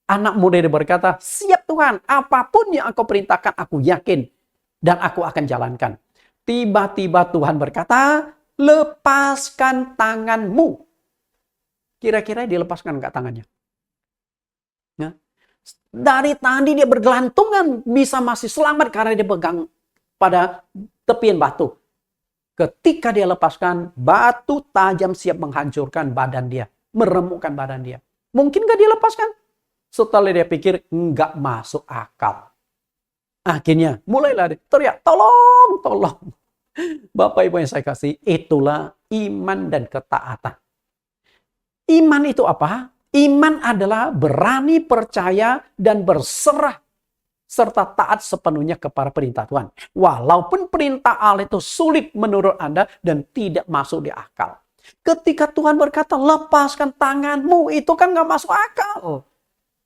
Anak muda itu berkata, siap Tuhan, apapun yang engkau perintahkan, aku yakin. Dan aku akan jalankan. Tiba-tiba Tuhan berkata, lepaskan tanganmu. Kira-kira dilepaskan nggak tangannya? Ya. Dari tadi dia bergelantungan, bisa masih selamat karena dia pegang pada tepian batu. Ketika dia lepaskan, batu tajam siap menghancurkan badan dia. Meremukkan badan dia. Mungkin nggak dilepaskan? Setelah dia pikir, nggak masuk akal. Akhirnya mulailah dia teriak, tolong. Bapak Ibu yang saya kasih, itulah iman dan ketaatan. Iman itu apa? Iman adalah berani percaya dan berserah serta taat sepenuhnya kepada perintah Tuhan. Walaupun perintah Allah itu sulit menurut Anda dan tidak masuk di akal. Ketika Tuhan berkata, lepaskan tanganmu, itu kan nggak masuk akal.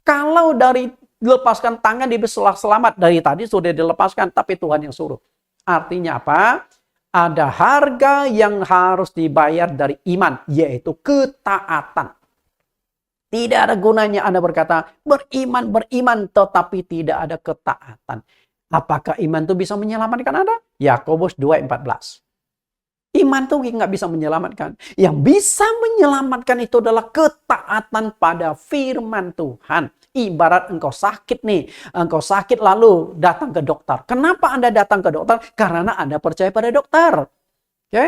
Kalau dari lepaskan tangan dia bisa selamat. Dari tadi sudah dilepaskan, tapi Tuhan yang suruh. Artinya apa? Ada harga yang harus dibayar dari iman, yaitu ketaatan. Tidak ada gunanya Anda berkata, beriman, tetapi tidak ada ketaatan. Apakah iman itu bisa menyelamatkan Anda? Yakobus 2:14. Iman itu nggak bisa menyelamatkan. Yang bisa menyelamatkan itu adalah ketaatan pada firman Tuhan. Ibarat engkau sakit nih. Engkau sakit lalu datang ke dokter. Kenapa Anda datang ke dokter? Karena Anda percaya pada dokter. Oke?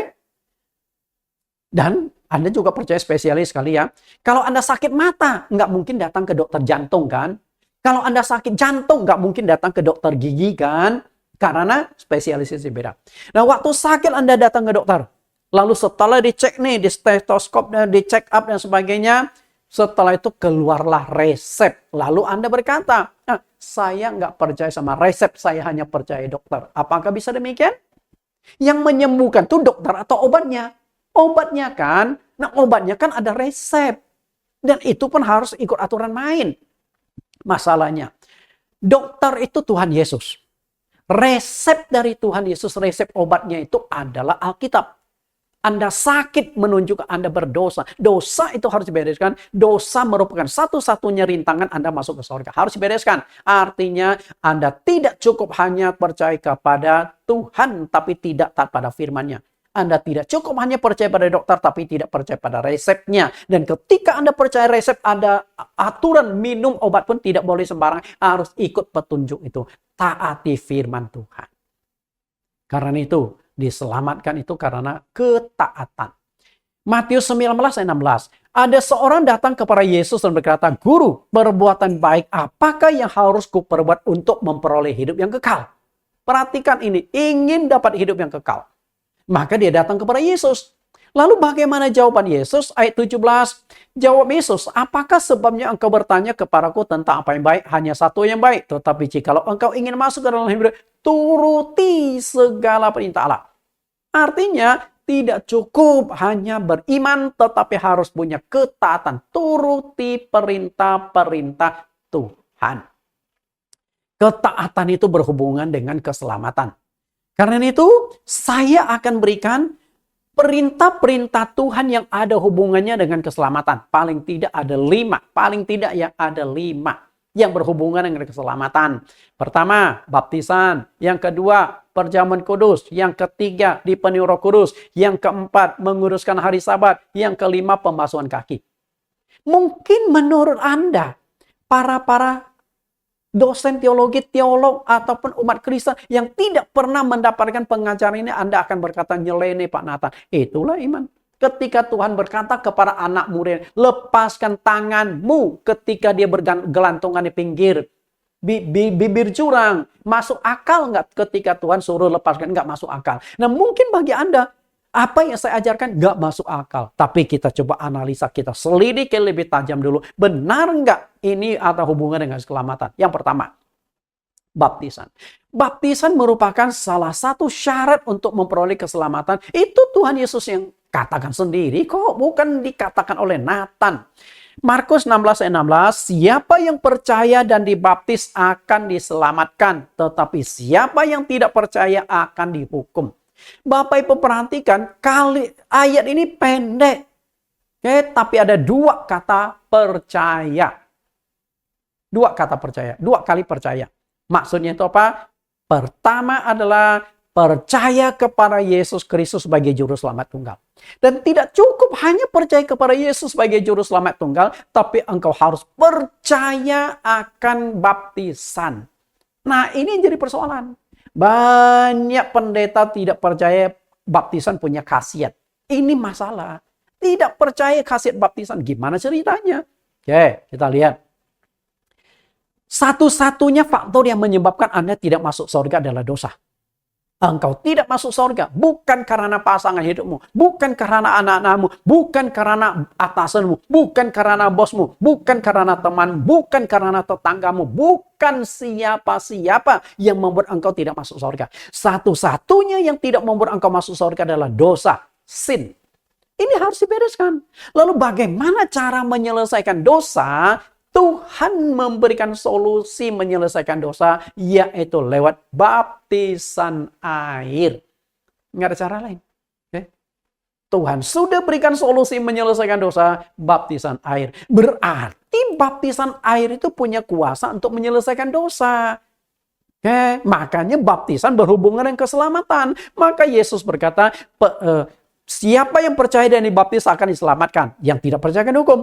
Dan Anda juga percaya spesialis kali ya. Kalau Anda sakit mata, nggak mungkin datang ke dokter jantung kan? Kalau Anda sakit jantung, nggak mungkin datang ke dokter gigi kan? Karena spesialisnya beda. Nah, waktu sakit Anda datang ke dokter. Lalu setelah dicek nih, di stetoskop, di check up dan sebagainya. Setelah itu keluarlah resep. Lalu Anda berkata, saya nggak percaya sama resep, saya hanya percaya dokter. Apakah bisa demikian? Yang menyembuhkan itu dokter atau obatnya? Obatnya kan. Nah, obatnya kan ada resep. Dan itu pun harus ikut aturan main. Masalahnya, dokter itu Tuhan Yesus. Resep dari Tuhan Yesus, resep obatnya itu adalah Alkitab. Anda sakit menunjukkan Anda berdosa. Dosa itu harus dibereskan. Dosa merupakan satu-satunya rintangan Anda masuk ke surga. Harus dibereskan. Artinya Anda tidak cukup hanya percaya kepada Tuhan, tapi tidak taat pada firman-Nya. Anda tidak cukup hanya percaya pada dokter, tapi tidak percaya pada resepnya. Dan ketika Anda percaya resep, ada aturan minum obat pun tidak boleh sembarang. Harus ikut petunjuk itu. Taati firman Tuhan. Karena itu, diselamatkan itu karena ketaatan. Matius 19:16. Ada seorang datang kepada Yesus dan berkata, Guru, perbuatan baik apakah yang harus kuperbuat untuk memperoleh hidup yang kekal? Perhatikan ini, ingin dapat hidup yang kekal. Maka dia datang kepada Yesus. Lalu bagaimana jawaban Yesus? Ayat 17. Jawab Yesus, apakah sebabnya engkau bertanya kepadaku tentang apa yang baik? Hanya satu yang baik. Tetapi jikalau engkau ingin masuk ke dalam hidup, turuti segala perintah Allah. Artinya, tidak cukup hanya beriman, tetapi harus punya ketaatan. Turuti perintah-perintah Tuhan. Ketaatan itu berhubungan dengan keselamatan. Karena itu, saya akan berikan perintah-perintah Tuhan yang ada hubungannya dengan keselamatan. Paling tidak ada 5. Paling tidak yang ada 5 yang berhubungan dengan keselamatan. Pertama, baptisan. Yang kedua, perjamuan kudus. Yang ketiga, dipenuhi Roh Kudus. Yang keempat, menguruskan hari Sabat. Yang kelima, pembasuhan kaki. Mungkin menurut Anda, para dosen teologi, teolog, ataupun umat Kristen yang tidak pernah mendapatkan pengajaran ini, Anda akan berkata, nyeleneh Pak Nathan. Itulah iman. Ketika Tuhan berkata kepada anak murid, lepaskan tanganmu ketika dia bergelantungan di pinggir bibir jurang. Masuk akal nggak ketika Tuhan suruh lepaskan? Nggak masuk akal. Nah, mungkin bagi Anda, apa yang saya ajarkan nggak masuk akal. Tapi kita coba analisa, kita selidiki lebih tajam dulu. Benar nggak ini ada hubungan dengan keselamatan? Yang pertama, baptisan. Baptisan merupakan salah satu syarat untuk memperoleh keselamatan. Itu Tuhan Yesus yang katakan sendiri kok, bukan dikatakan oleh Nathan. Markus 16:16, siapa yang percaya dan dibaptis akan diselamatkan, tetapi siapa yang tidak percaya akan dihukum. Bapak Ibu perhatikan, ayat ini pendek. Tapi ada 2 kata percaya. 2 kata percaya, 2 kali percaya. Maksudnya itu apa? Pertama adalah percaya kepada Yesus Kristus sebagai juru selamat tunggal. Dan tidak cukup hanya percaya kepada Yesus sebagai juru selamat tunggal, tapi engkau harus percaya akan baptisan. Nah, ini jadi persoalan. Banyak pendeta tidak percaya baptisan punya khasiat. Ini masalah. Tidak percaya khasiat baptisan. Gimana ceritanya? Oke, kita lihat. Satu-satunya faktor yang menyebabkan Anda tidak masuk surga adalah dosa. Engkau tidak masuk surga bukan karena pasangan hidupmu, bukan karena anak-anakmu, bukan karena atasanmu, bukan karena bosmu, bukan karena teman, bukan karena tetanggamu, bukan siapa-siapa yang membuat engkau tidak masuk surga. Satu-satunya yang tidak membuat engkau masuk surga adalah dosa, sin. Ini harus dibereskan. Lalu bagaimana cara menyelesaikan dosa? Tuhan memberikan solusi menyelesaikan dosa, yaitu lewat baptisan air. Nggak ada cara lain. Oke? Tuhan sudah berikan solusi menyelesaikan dosa, baptisan air. Berarti baptisan air itu punya kuasa untuk menyelesaikan dosa. Oke? Makanya baptisan berhubungan dengan keselamatan. Maka Yesus berkata, siapa yang percaya dan dibaptis akan diselamatkan. Yang tidak percaya akan hukum.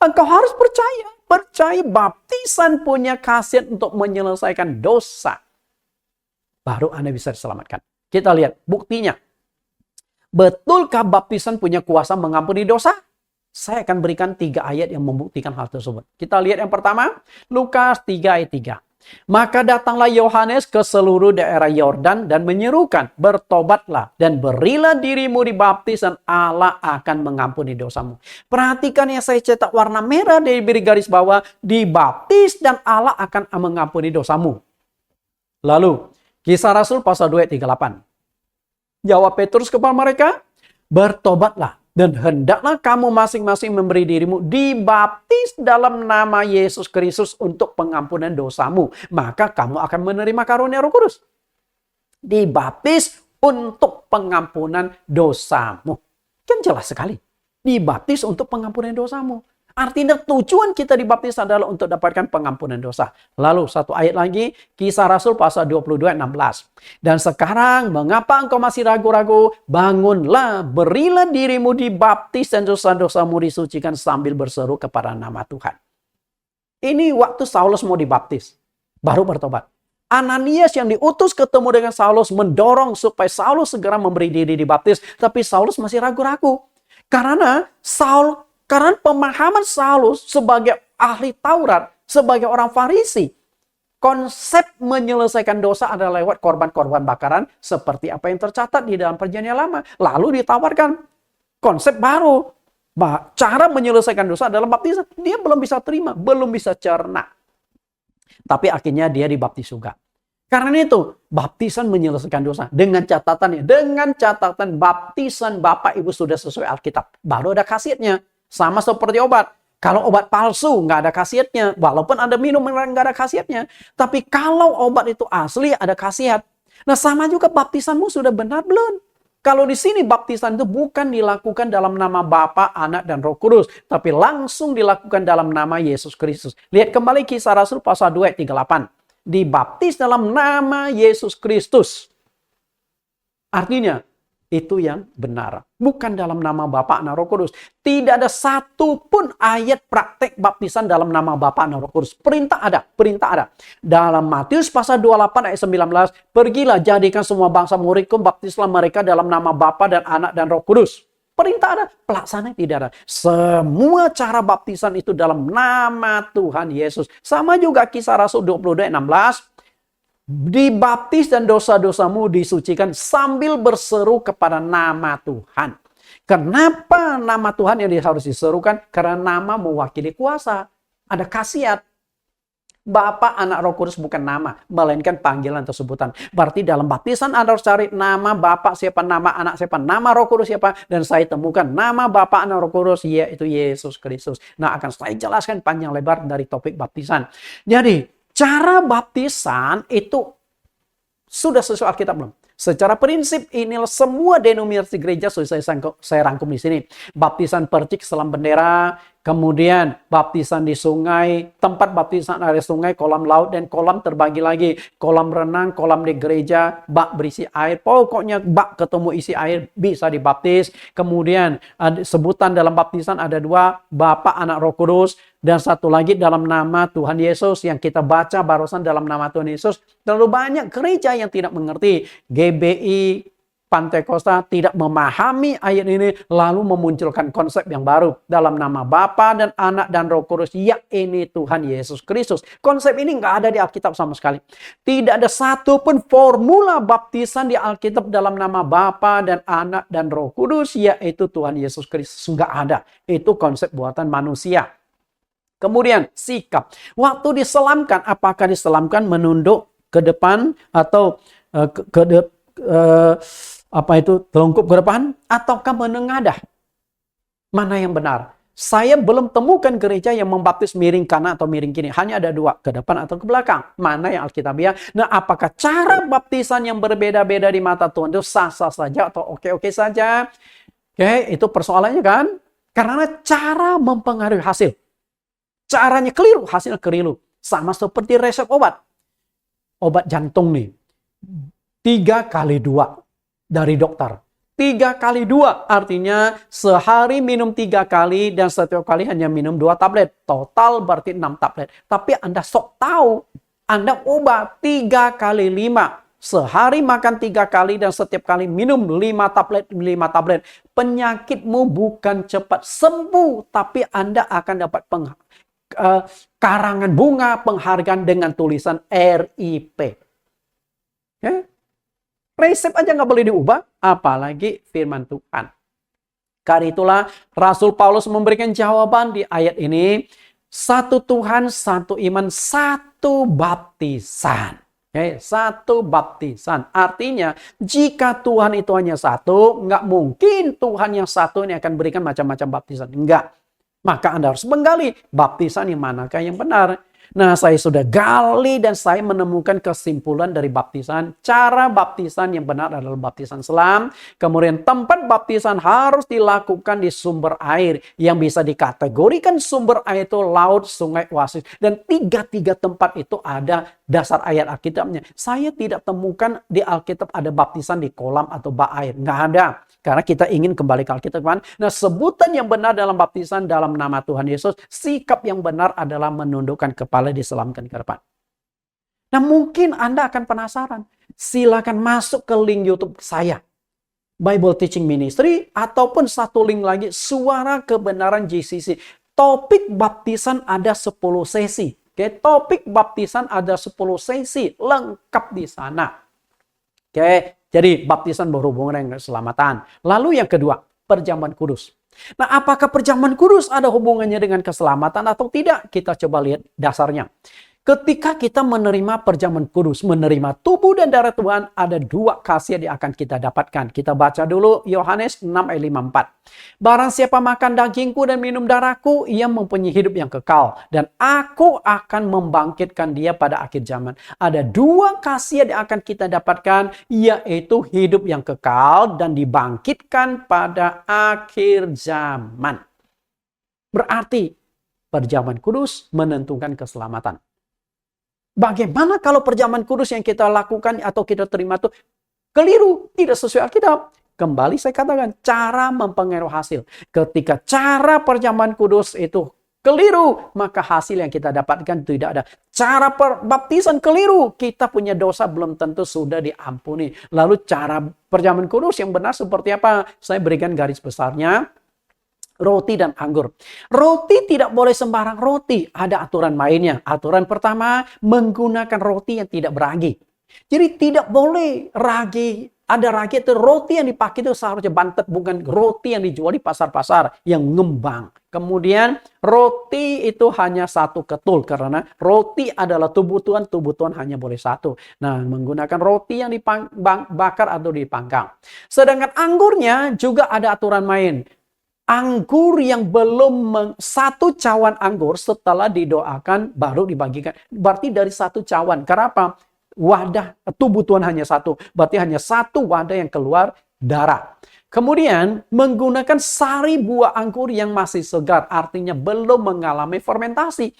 Engkau harus percaya. Percaya baptisan punya khasiat untuk menyelesaikan dosa. Baru Anda bisa diselamatkan. Kita lihat buktinya. Betulkah baptisan punya kuasa mengampuni dosa? Saya akan berikan 3 ayat yang membuktikan hal tersebut. Kita lihat yang pertama, Lukas 3 ayat 3. Maka datanglah Yohanes ke seluruh daerah Yordan dan menyerukan, bertobatlah dan berilah dirimu dibaptis dan Allah akan mengampuni dosamu. Perhatikan yang saya cetak warna merah diberi garis bawah, dibaptis dan Allah akan mengampuni dosamu. Lalu, Kisah Rasul pasal 2 ayat 38. Jawab Petrus kepada mereka, bertobatlah dan hendaklah kamu masing-masing memberi dirimu dibaptis dalam nama Yesus Kristus untuk pengampunan dosamu. Maka kamu akan menerima karunia Roh Kudus. Dibaptis untuk pengampunan dosamu. Kan jelas sekali. Dibaptis untuk pengampunan dosamu. Artinya tujuan kita dibaptis adalah untuk dapatkan pengampunan dosa. Lalu satu ayat lagi, Kisah Rasul pasal 22 ayat 16. Dan sekarang mengapa engkau masih ragu-ragu? Bangunlah, berilah dirimu dibaptis dan dosa-dosamu disucikan sambil berseru kepada nama Tuhan. Ini waktu Saulus mau dibaptis, baru bertobat. Ananias yang diutus ketemu dengan Saulus mendorong supaya Saulus segera memberi diri dibaptis, tapi Saulus masih ragu-ragu. Karena pemahaman Saulus sebagai ahli Taurat, sebagai orang Farisi, konsep menyelesaikan dosa adalah lewat korban-korban bakaran seperti apa yang tercatat di dalam Perjanjian Lama. Lalu ditawarkan konsep baru, cara menyelesaikan dosa adalah baptisan. Dia belum bisa terima, belum bisa cerna. Tapi akhirnya dia dibaptis juga. Karena itu, baptisan menyelesaikan dosa. Dengan catatan baptisan Bapak Ibu sudah sesuai Alkitab. Baru ada khasiatnya. Sama seperti obat. Kalau obat palsu, nggak ada khasiatnya. Walaupun Anda minum, nggak ada khasiatnya. Tapi kalau obat itu asli, ada khasiat. Nah, sama juga baptisanmu sudah benar belum? Kalau di sini baptisan itu bukan dilakukan dalam nama Bapa, Anak, dan Roh Kudus. Tapi langsung dilakukan dalam nama Yesus Kristus. Lihat kembali Kisah Rasul pasal 2 ayat 38. Dibaptis dalam nama Yesus Kristus. Artinya, itu yang benar. Bukan dalam nama Bapa, Anak, Roh Kudus. Tidak ada satupun ayat praktek baptisan dalam nama Bapa, Anak, Roh Kudus. Perintah ada. Dalam Matius pasal 28 ayat 19. Pergilah jadikan semua bangsa muridku, baptislah mereka dalam nama Bapa dan Anak dan Roh Kudus. Perintah ada, pelaksanaan tidak ada. Semua cara baptisan itu dalam nama Tuhan Yesus. Sama juga Kisah Rasul 22 ayat 16. Dibaptis dan dosa-dosamu disucikan sambil berseru kepada nama Tuhan. Kenapa nama Tuhan yang harus diserukan? Karena nama mewakili kuasa. Ada khasiat. Bapa, Anak, Roh Kudus bukan nama, melainkan panggilan atau sebutan. Berarti dalam baptisan Anda harus cari nama Bapa siapa, nama Anak siapa, nama Roh Kudus siapa. Dan saya temukan nama Bapa, Anak, Roh Kudus, yaitu Yesus Kristus. Nah, akan saya jelaskan panjang lebar dari topik baptisan. Jadi, cara baptisan itu sudah sesuai Alkitab belum? Secara prinsip inilah semua denominasi gereja sudah saya rangkum di sini. Baptisan percik selam bendera, kemudian baptisan di sungai, tempat baptisan area sungai, kolam laut, dan kolam terbagi lagi. Kolam renang, kolam di gereja, bak berisi air. Pokoknya bak ketemu isi air bisa dibaptis. Kemudian sebutan dalam baptisan ada 2, Bapa, Anak, Roh Kudus. Dan satu lagi dalam nama Tuhan Yesus yang kita baca barusan dalam nama Tuhan Yesus. Terlalu banyak gereja yang tidak mengerti. GBI, Pantai Kosta tidak memahami ayat ini lalu memunculkan konsep yang baru. Dalam nama Bapa dan Anak dan Roh Kudus, ya ini Tuhan Yesus Kristus. Konsep ini nggak ada di Alkitab sama sekali. Tidak ada satupun formula baptisan di Alkitab dalam nama Bapa dan Anak dan Roh Kudus, yaitu Tuhan Yesus Kristus. Nggak ada. Itu konsep buatan manusia. Kemudian sikap. Waktu diselamkan, apakah diselamkan menunduk ke depan atau telungkup ke depan ataukah menengadah? Mana yang benar? Saya belum temukan gereja yang membaptis miring kanan atau miring kiri. Hanya ada dua, ke depan atau ke belakang. Mana yang alkitabiah? Nah, apakah cara baptisan yang berbeda-beda di mata Tuhan itu sah-sah saja atau oke-oke saja? Oke, itu persoalannya kan? Karena cara mempengaruhi hasil. Caranya keliru, hasilnya keliru. Sama seperti resep obat. Obat jantung nih. 3x2 dari dokter. 3x2 artinya sehari minum 3 kali dan setiap kali hanya minum 2 tablet. Total berarti 6 tablet. Tapi Anda sok tahu, Anda ubah 3x5. Sehari makan 3 kali dan setiap kali minum 5 tablet, 5 tablet. Penyakitmu bukan cepat sembuh, tapi Anda akan dapat karangan bunga penghargaan dengan tulisan RIP. Okay? Resep aja nggak boleh diubah, apalagi firman Tuhan. Karena itulah Rasul Paulus memberikan jawaban di ayat ini. Satu Tuhan, satu iman, satu baptisan. Okay? Satu baptisan. Artinya, jika Tuhan itu hanya satu, nggak mungkin Tuhan yang satu ini akan berikan macam-macam baptisan. Enggak. Maka Anda harus menggali baptisan yang manakah yang benar. Nah, saya sudah gali dan saya menemukan kesimpulan dari baptisan. Cara baptisan yang benar adalah baptisan selam. Kemudian tempat baptisan harus dilakukan di sumber air. Yang bisa dikategorikan sumber air itu laut, sungai, oasis. Dan tiga tempat itu ada dasar ayat Alkitabnya. Saya tidak temukan di Alkitab ada baptisan di kolam atau bak air. Nggak ada. Karena kita ingin kembali ke Alkitab. Nah, sebutan yang benar dalam baptisan dalam nama Tuhan Yesus, sikap yang benar adalah menundukkan kepala diselamkan ke depan. Nah, mungkin Anda akan penasaran. Silakan masuk ke link YouTube saya. Bible Teaching Ministry, ataupun satu link lagi, Suara Kebenaran GCC. Topik baptisan ada 10 sesi. Oke, topik baptisan ada 10 sesi. Lengkap di sana. Oke. Jadi baptisan berhubungan dengan keselamatan. Lalu yang kedua, perjamuan kudus. Nah, apakah perjamuan kudus ada hubungannya dengan keselamatan atau tidak? Kita coba lihat dasarnya. Ketika kita menerima perjamuan kudus, menerima tubuh dan darah Tuhan, ada 2 khasiat yang akan kita dapatkan. Kita baca dulu Yohanes 6 ayat 54. Barang siapa makan dagingku dan minum darahku, ia mempunyai hidup yang kekal. Dan aku akan membangkitkan dia pada akhir zaman. Ada 2 khasiat yang akan kita dapatkan, yaitu hidup yang kekal dan dibangkitkan pada akhir zaman. Berarti perjamuan kudus menentukan keselamatan. Bagaimana kalau perjamuan kudus yang kita lakukan atau kita terima itu keliru, tidak sesuai Alkitab? Kembali saya katakan, cara mempengaruhi hasil. Ketika cara perjamuan kudus itu keliru, maka hasil yang kita dapatkan tidak ada. Cara baptisan keliru, kita punya dosa belum tentu sudah diampuni. Lalu cara perjamuan kudus yang benar seperti apa? Saya berikan garis besarnya. Roti dan anggur. Roti tidak boleh sembarang roti. Ada aturan mainnya. Aturan pertama, menggunakan roti yang tidak beragi. Jadi tidak boleh ragi. Ada ragi itu roti yang dipakai itu seharusnya bantet, bukan roti yang dijual di pasar-pasar yang ngembang. Kemudian roti itu hanya 1 ketul karena roti adalah tubuh Tuhan hanya boleh 1. Nah, menggunakan roti yang dibakar atau dipanggang. Sedangkan anggurnya juga ada aturan main. Anggur yang belum 1 cawan anggur setelah didoakan baru dibagikan. Berarti dari 1 cawan. Kenapa? Wadah tubuh Tuhan hanya 1. Berarti hanya 1 wadah yang keluar darah. Kemudian menggunakan sari buah anggur yang masih segar. Artinya belum mengalami fermentasi.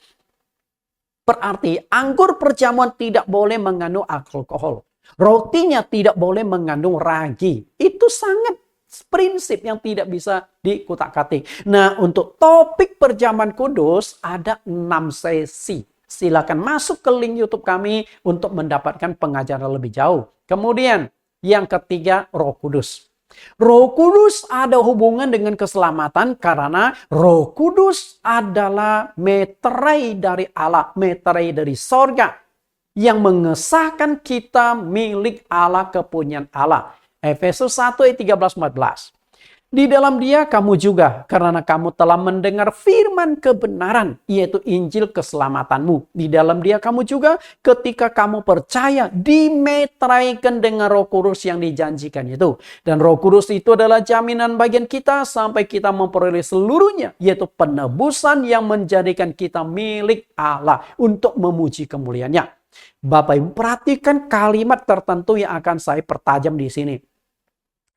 Berarti anggur perjamuan tidak boleh mengandung alkohol. Rotinya tidak boleh mengandung ragi. Itu sangat prinsip yang tidak bisa dikutak-katik. Nah, untuk topik perjamuan kudus ada 6 sesi. Silakan masuk ke link YouTube kami untuk mendapatkan pengajaran lebih jauh. Kemudian, yang ketiga, Roh Kudus. Roh Kudus ada hubungan dengan keselamatan karena Roh Kudus adalah meterai dari Allah, meterai dari sorga yang mengesahkan kita milik Allah, kepunyaan Allah. Efesus 1 ayat 13-14. Di dalam Dia kamu juga, karena kamu telah mendengar firman kebenaran, yaitu Injil keselamatanmu. Di dalam Dia kamu juga, ketika kamu percaya, dimeteraikan dengan Roh Kudus yang dijanjikan itu. Dan Roh Kudus itu adalah jaminan bagian kita sampai kita memperoleh seluruhnya, yaitu penebusan yang menjadikan kita milik Allah untuk memuji kemuliaannya. Bapak Ibu, perhatikan kalimat tertentu yang akan saya pertajam di sini.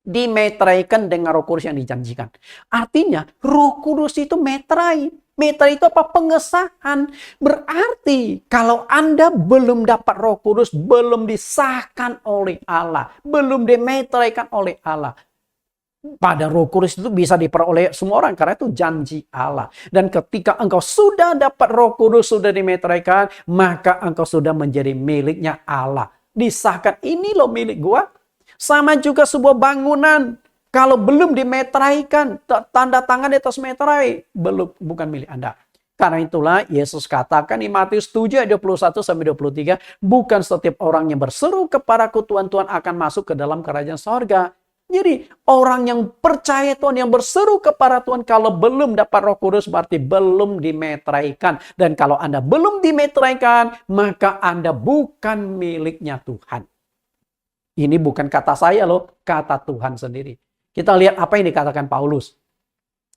Dimeteraikan dengan Roh Kudus yang dijanjikan. Artinya Roh Kudus itu meterai. Meterai itu apa? Pengesahan. Berarti kalau Anda belum dapat Roh Kudus, belum disahkan oleh Allah, belum dimeteraikan oleh Allah. Pada Roh Kudus itu bisa diperoleh semua orang karena itu janji Allah. Dan ketika engkau sudah dapat Roh Kudus, sudah dimeteraikan, maka engkau sudah menjadi miliknya Allah. Disahkan, ini loh milik gua. Sama juga sebuah bangunan, kalau belum dimeteraikan, tanda tangan di atas meterai, bukan milik Anda. Karena itulah Yesus katakan di Matius 7 ayat 21-23, bukan setiap orang yang berseru kepadaku Tuhan, Tuhan akan masuk ke dalam kerajaan sorga. Jadi orang yang percaya Tuhan, yang berseru kepada Tuhan, kalau belum dapat Roh Kudus berarti belum dimeteraikan. Dan kalau Anda belum dimeteraikan, maka Anda bukan miliknya Tuhan. Ini bukan kata saya loh, kata Tuhan sendiri. Kita lihat apa yang dikatakan Paulus.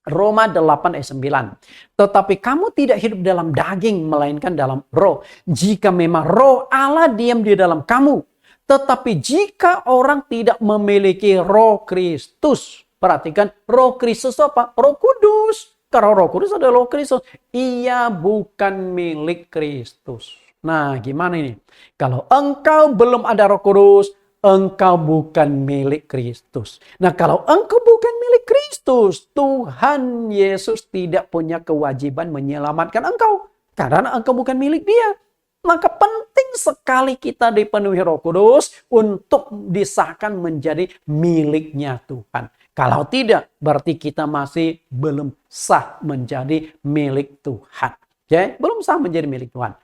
Roma 8 ayat 9. Tetapi kamu tidak hidup dalam daging, melainkan dalam roh. Jika memang roh Allah diam di dalam kamu. Tetapi jika orang tidak memiliki roh Kristus. Perhatikan, roh Kristus apa? Roh Kudus. Karena roh Kudus adalah roh Kristus. Ia bukan milik Kristus. Nah, gimana ini? Kalau engkau belum ada Roh Kudus, engkau bukan milik Kristus. Nah, kalau engkau bukan milik Kristus, Tuhan Yesus tidak punya kewajiban menyelamatkan engkau. Karena engkau bukan milik Dia. Maka penting sekali kita dipenuhi Roh Kudus untuk disahkan menjadi miliknya Tuhan. Kalau tidak, berarti kita masih belum sah menjadi milik Tuhan. Oke? Belum sah menjadi milik Tuhan.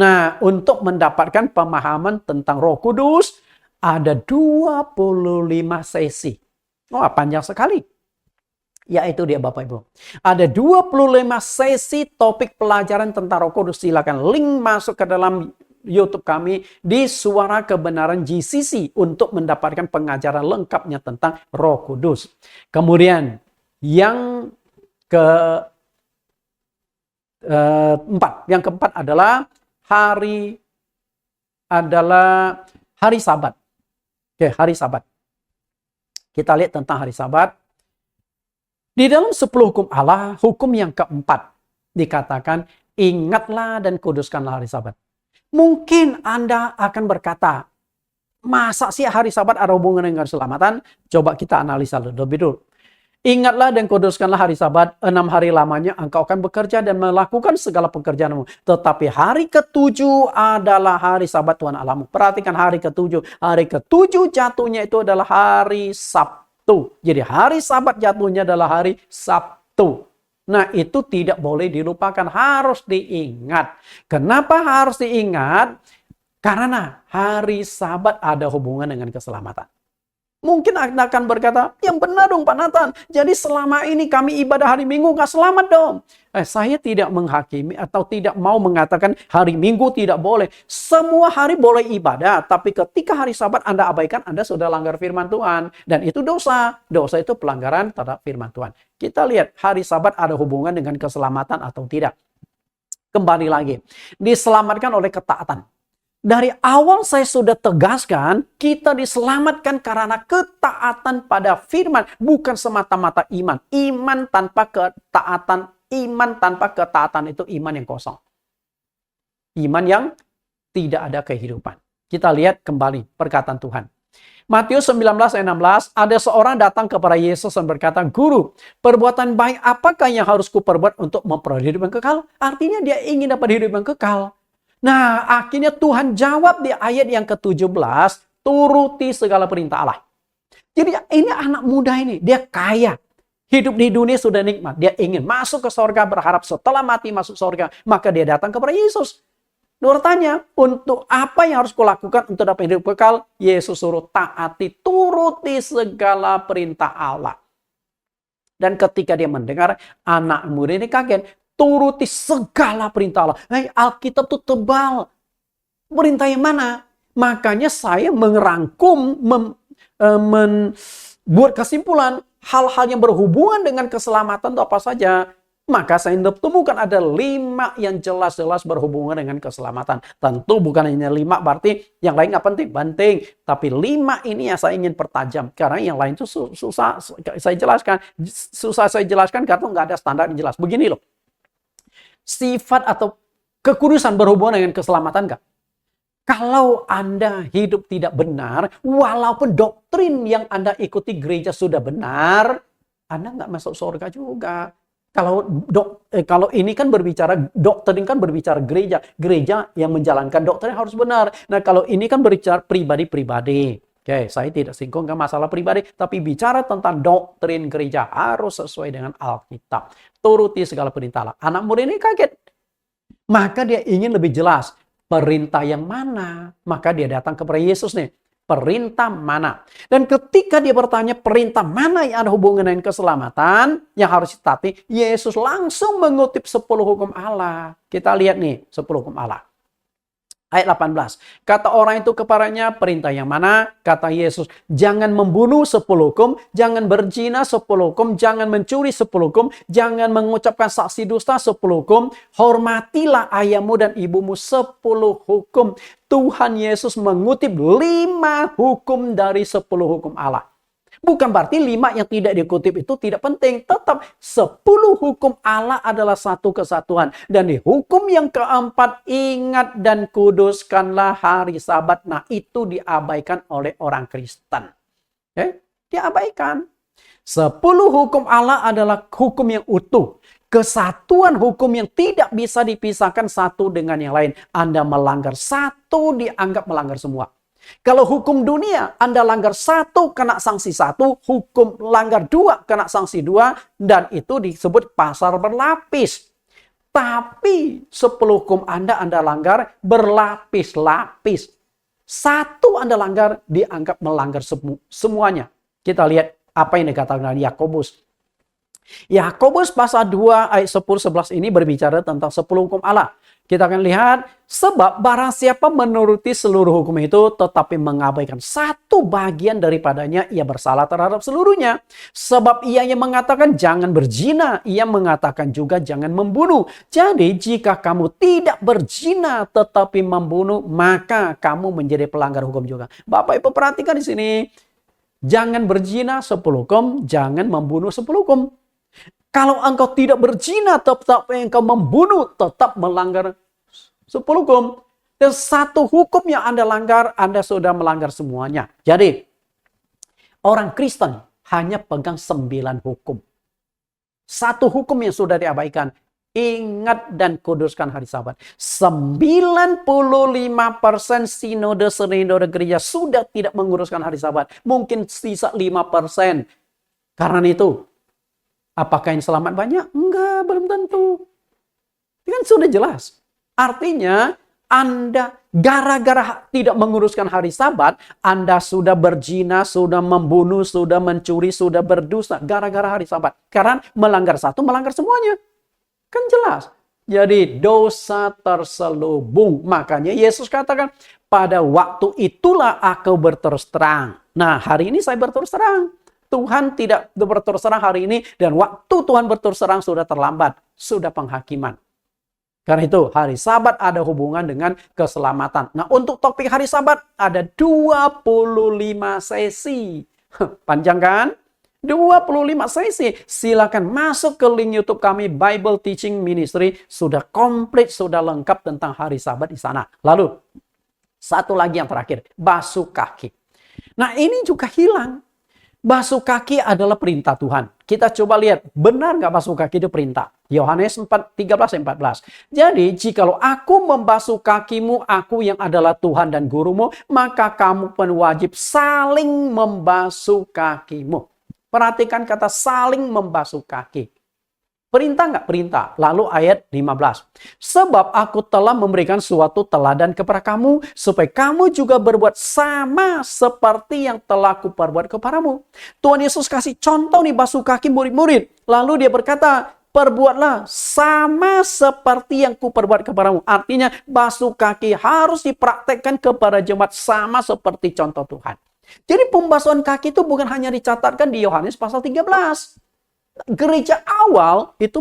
Nah, untuk mendapatkan pemahaman tentang Roh Kudus, ada 25 sesi. Wah, panjang sekali. Yaitu dia Bapak Ibu. Ada 25 sesi topik pelajaran tentang Roh Kudus. Silakan link masuk ke dalam YouTube kami di Suara Kebenaran GCC untuk mendapatkan pengajaran lengkapnya tentang Roh Kudus. Kemudian yang keempat adalah hari Sabat. Oke, hari Sabat. Kita lihat tentang hari Sabat. Di dalam 10 hukum Allah, hukum yang keempat dikatakan, ingatlah dan kuduskanlah hari Sabat. Mungkin Anda akan berkata, masa sih hari Sabat ada hubungan dengan keselamatan? Coba kita analisa lebih dulu. Ingatlah dan kuduskanlah hari Sabat, 6 hari lamanya engkau akan bekerja dan melakukan segala pekerjaanmu. Tetapi hari ke-7 adalah hari Sabat Tuhan Allahmu. Perhatikan hari ke-7. Hari ke-7 jatuhnya itu adalah hari Sabtu. Jadi hari Sabat jatuhnya adalah hari Sabtu. Nah, itu tidak boleh dilupakan, harus diingat. Kenapa harus diingat? Karena hari Sabat ada hubungan dengan keselamatan. Mungkin Anda akan berkata, yang benar dong Pak Nathan. Jadi selama ini kami ibadah hari Minggu nggak selamat dong. Saya tidak menghakimi atau tidak mau mengatakan hari Minggu tidak boleh. Semua hari boleh ibadah. Tapi ketika hari Sabat Anda abaikan, Anda sudah langgar firman Tuhan. Dan itu dosa. Dosa itu pelanggaran terhadap firman Tuhan. Kita lihat hari Sabat ada hubungan dengan keselamatan atau tidak. Kembali lagi. Diselamatkan oleh ketaatan. Dari awal saya sudah tegaskan, kita diselamatkan karena ketaatan pada firman, bukan semata-mata iman. Iman tanpa ketaatan itu iman yang kosong. Iman yang tidak ada kehidupan. Kita lihat kembali perkataan Tuhan. Matius 19 ayat 16, ada seorang datang kepada Yesus dan berkata, Guru, perbuatan baik apakah yang harus kuperbuat untuk memperoleh hidup yang kekal? Artinya dia ingin dapat hidup yang kekal. Nah, akhirnya Tuhan jawab di ayat yang ke-17, turuti segala perintah Allah. Jadi ini anak muda ini, dia kaya. Hidup di dunia sudah nikmat. Dia ingin masuk ke sorga, berharap setelah mati masuk sorga. Maka dia datang kepada Yesus. Dia bertanya, untuk apa yang harus kulakukan untuk dapat hidup kekal? Yesus suruh taati, turuti segala perintah Allah. Dan ketika dia mendengar, anak muda ini kaget. Turuti segala perintah Allah. Alkitab itu tebal. Perintah yang mana? Makanya saya mengerangkum, buat kesimpulan, hal-hal yang berhubungan dengan keselamatan itu apa saja. Maka saya temukan ada 5 yang jelas-jelas berhubungan dengan keselamatan. Tentu bukan hanya 5 berarti yang lain nggak penting. Penting. Tapi 5 ini yang saya ingin pertajam. Karena yang lain itu susah saya jelaskan. Susah saya jelaskan karena nggak ada standar yang jelas. Begini loh. Sifat atau kekudusan berhubungan dengan keselamatan nggak? Kalau Anda hidup tidak benar, walaupun doktrin yang Anda ikuti gereja sudah benar, Anda nggak masuk surga juga. Kalau ini kan berbicara, doktrin kan berbicara gereja. Gereja yang menjalankan doktrin harus benar. Nah, kalau ini kan berbicara pribadi-pribadi. Oke, saya tidak singgung ke masalah pribadi, tapi bicara tentang doktrin gereja harus sesuai dengan Alkitab. Turuti segala perintah Allah. Anak muda ini kaget. Maka dia ingin lebih jelas. Perintah yang mana? Maka dia datang kepada Yesus nih. Perintah mana? Dan ketika dia bertanya perintah mana yang ada hubungan dengan keselamatan yang harus ditaati, Yesus langsung mengutip 10 hukum Allah. Kita lihat nih 10 hukum Allah. Ayat 18. Kata orang itu kepadanya, perintah yang mana? Kata Yesus, jangan membunuh 10 hukum, jangan berzina 10 hukum, jangan mencuri 10 hukum, jangan mengucapkan saksi dusta 10 hukum, hormatilah ayahmu dan ibumu 10 hukum. Tuhan Yesus mengutip 5 hukum dari 10 hukum Allah. Bukan berarti 5 yang tidak dikutip itu tidak penting. Tetap 10 hukum Allah adalah satu kesatuan. Dan di hukum yang keempat, ingat dan kuduskanlah hari Sabat. Nah, itu diabaikan oleh orang Kristen. Diabaikan. 10 hukum Allah adalah hukum yang utuh. Kesatuan hukum yang tidak bisa dipisahkan satu dengan yang lain. Anda melanggar satu, dianggap melanggar semua. Kalau hukum dunia, Anda langgar 1, kena sanksi 1, hukum langgar 2, kena sanksi 2, dan itu disebut pasal berlapis. Tapi 10 hukum Anda langgar berlapis-lapis. 1 Anda langgar, dianggap melanggar semuanya. Kita lihat apa yang dikatakan Yakobus. Yakobus pasal 2 ayat 10-11 ini berbicara tentang 10 hukum Allah. Kita akan lihat, sebab barang siapa menuruti seluruh hukum itu tetapi mengabaikan satu bagian daripadanya, ia bersalah terhadap seluruhnya. Sebab ia yang mengatakan jangan berzina, ia mengatakan juga jangan membunuh. Jadi jika kamu tidak berzina tetapi membunuh, maka kamu menjadi pelanggar hukum juga. Bapak Ibu perhatikan di sini, jangan berzina 10 hukum, jangan membunuh 10 hukum. Kalau engkau tidak berzina tetapi engkau membunuh, tetap melanggar 10 hukum. Dan 1 hukum yang Anda langgar, Anda sudah melanggar semuanya. Jadi, orang Kristen hanya pegang 9 hukum. 1 hukum yang sudah diabaikan. Ingat dan kuduskan hari Sabat. 95% sinode gereja sudah tidak menguruskan hari Sabat. Mungkin sisa 5%. Karena itu, apakah yang selamat banyak? Enggak, belum tentu. Ini kan sudah jelas. Artinya, Anda gara-gara tidak menguruskan hari Sabat, Anda sudah berzina, sudah membunuh, sudah mencuri, sudah berdosa. Gara-gara hari Sabat. Karena melanggar 1, melanggar semuanya. Kan jelas. Jadi dosa terselubung. Makanya Yesus katakan, pada waktu itulah aku berterus terang. Nah, hari ini saya berterus terang. Tuhan tidak berterus terang hari ini, dan waktu Tuhan berterus terang sudah terlambat, sudah penghakiman. Karena itu hari Sabat ada hubungan dengan keselamatan. Nah, untuk topik hari Sabat ada 25 sesi. Panjang kan? 25 sesi. Silakan masuk ke link YouTube kami Bible Teaching Ministry, sudah komplit, sudah lengkap tentang hari Sabat di sana. Lalu satu lagi yang terakhir, basuh kaki. Nah, ini juga hilang. Basuh kaki adalah perintah Tuhan. Kita coba lihat, benar nggak basuh kaki itu perintah? Yohanes 13-14. Jadi, jikalau aku membasuh kakimu, aku yang adalah Tuhan dan gurumu, maka kamu pun wajib saling membasuh kakimu. Perhatikan kata saling membasuh kaki. Perintah nggak? Perintah. Lalu ayat 15. Sebab aku telah memberikan suatu teladan kepada kamu, supaya kamu juga berbuat sama seperti yang telah kuperbuat kepadamu. Tuhan Yesus kasih contoh nih basuh kaki murid-murid. Lalu dia berkata, perbuatlah sama seperti yang kuperbuat kepadamu. Artinya basuh kaki harus dipraktekkan kepada jemaat sama seperti contoh Tuhan. Jadi pembasuhan kaki itu bukan hanya dicatatkan di Yohanes pasal 13. Gereja awal itu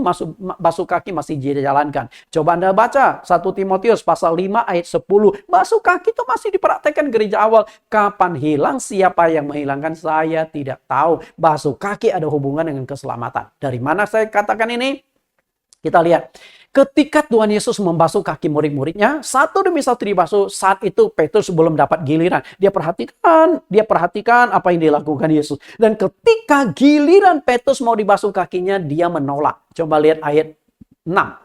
basuh kaki masih dijalankan. Coba Anda baca 1 Timotius pasal 5 ayat 10. Basuh kaki itu masih dipraktekkan gereja awal. Kapan hilang, siapa yang menghilangkan, saya tidak tahu. Basuh kaki ada hubungan dengan keselamatan. Dari mana saya katakan ini? Kita lihat. Ketika Tuhan Yesus membasuh kaki murid-muridnya, satu demi satu dibasuh. Saat itu Petrus belum dapat giliran. Dia perhatikan apa yang dilakukan Yesus. Dan ketika giliran Petrus mau dibasuh kakinya, dia menolak. Coba lihat ayat 6.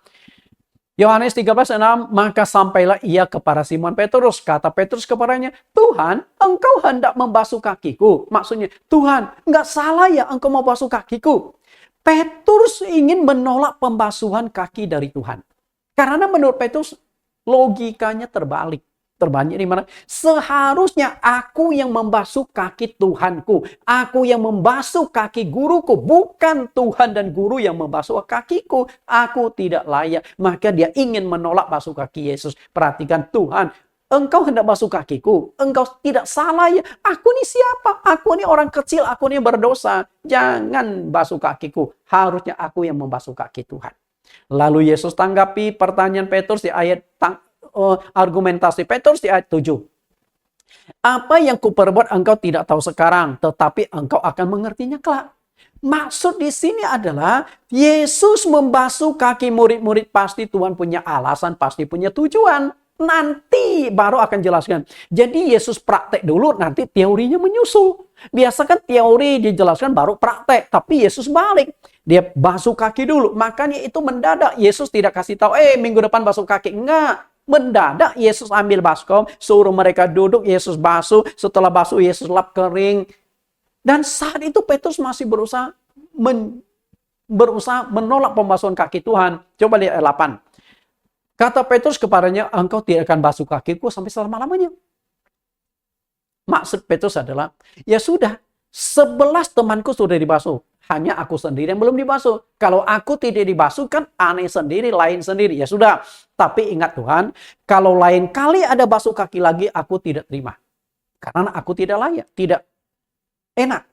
Yohanes 13:6, maka sampailah ia kepada Simon Petrus. Kata Petrus kepadanya, Tuhan, engkau hendak membasuh kakiku. Maksudnya, Tuhan, enggak salah ya engkau mau basuh kakiku. Petrus ingin menolak pembasuhan kaki dari Tuhan. Karena menurut Petrus, logikanya terbalik. Terbanyak di mana? Seharusnya aku yang membasuh kaki Tuhanku. Aku yang membasuh kaki guruku. Bukan Tuhan dan guru yang membasuh kakiku. Aku tidak layak. Maka dia ingin menolak basuh kaki Yesus. Perhatikan, Tuhan, engkau hendak basuh kakiku. Engkau tidak salah ya. Aku ini siapa? Aku ini orang kecil. Aku ini berdosa. Jangan basuh kakiku. Harusnya aku yang membasuh kaki Tuhan. Lalu Yesus tanggapi pertanyaan Petrus di ayat argumentasi Petrus di ayat 7. Apa yang kuperbuat engkau tidak tahu sekarang, tetapi engkau akan mengertinya kelak. Maksud di sini adalah Yesus membasuh kaki murid-murid, pasti Tuhan punya alasan, pasti punya tujuan. Nanti baru akan jelaskan. Jadi Yesus praktek dulu, nanti teorinya menyusul. Biasa kan teori dijelaskan baru praktek. Tapi Yesus balik. Dia basuh kaki dulu. Makanya itu mendadak. Yesus tidak kasih tahu, minggu depan basuh kaki. Enggak. Mendadak Yesus ambil baskom, suruh mereka duduk, Yesus basuh. Setelah basuh, Yesus lap kering. Dan saat itu Petrus masih berusaha menolak pembasuhan kaki Tuhan. Coba lihat ayat 8. Kata Petrus kepadanya, engkau tidak akan basuh kakiku sampai selama-lamanya. Maksud Petrus adalah, ya sudah, 11 temanku sudah dibasuh. Hanya aku sendiri yang belum dibasuh. Kalau aku tidak dibasuh kan aneh sendiri, lain sendiri. Ya sudah. Tapi ingat Tuhan, kalau lain kali ada basuh kaki lagi, aku tidak terima. Karena aku tidak layak, tidak enak.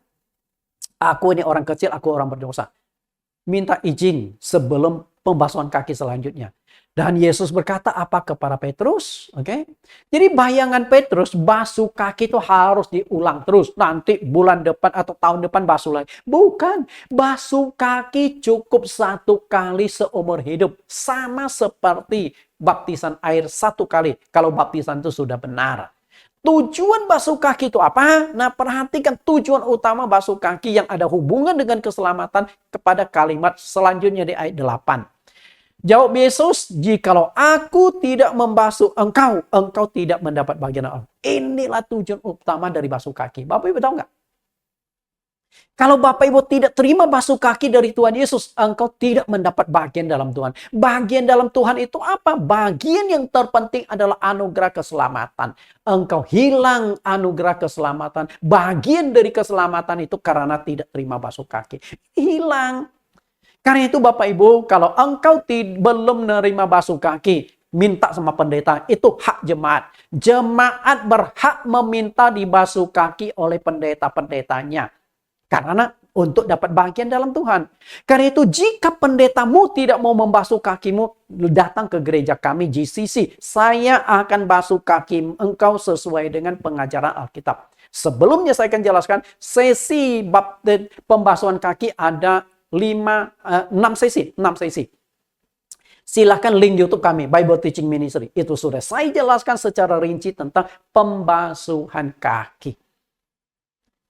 Aku ini orang kecil, aku orang berdosa. Minta izin sebelum pembasuhan kaki selanjutnya. Dan Yesus berkata apa kepada Petrus? Oke. Jadi bayangan Petrus basuh kaki itu harus diulang terus. Nanti bulan depan atau tahun depan basuh lagi. Bukan. Basuh kaki cukup 1 kali seumur hidup. Sama seperti baptisan air 1 kali. Kalau baptisan itu sudah benar. Tujuan basuh kaki itu apa? Nah, perhatikan tujuan utama basuh kaki yang ada hubungan dengan keselamatan kepada kalimat selanjutnya di ayat 8. Jawab Yesus, jikalau aku tidak membasuh engkau, engkau tidak mendapat bagian Allah. Inilah tujuan utama dari basuh kaki. Bapak Ibu tahu nggak? Kalau Bapak Ibu tidak terima basuh kaki dari Tuhan Yesus, engkau tidak mendapat bagian dalam Tuhan. Bagian dalam Tuhan itu apa? Bagian yang terpenting adalah anugerah keselamatan. Engkau hilang anugerah keselamatan. Bagian dari keselamatan itu karena tidak terima basuh kaki. Hilang. Karena itu Bapak Ibu, kalau engkau belum menerima basuh kaki, minta sama pendeta, itu hak jemaat. Jemaat berhak meminta dibasuh kaki oleh pendeta-pendetanya. Karena untuk dapat bagian dalam Tuhan. Karena itu jika pendetamu tidak mau membasuh kakimu, datang ke gereja kami GCC. Saya akan basuh kaki engkau sesuai dengan pengajaran Alkitab. Sebelumnya saya akan jelaskan, sesi pembasuhan kaki ada 6 sesi. Silahkan link YouTube kami, Bible Teaching Ministry. Itu sudah saya jelaskan secara rinci tentang pembasuhan kaki.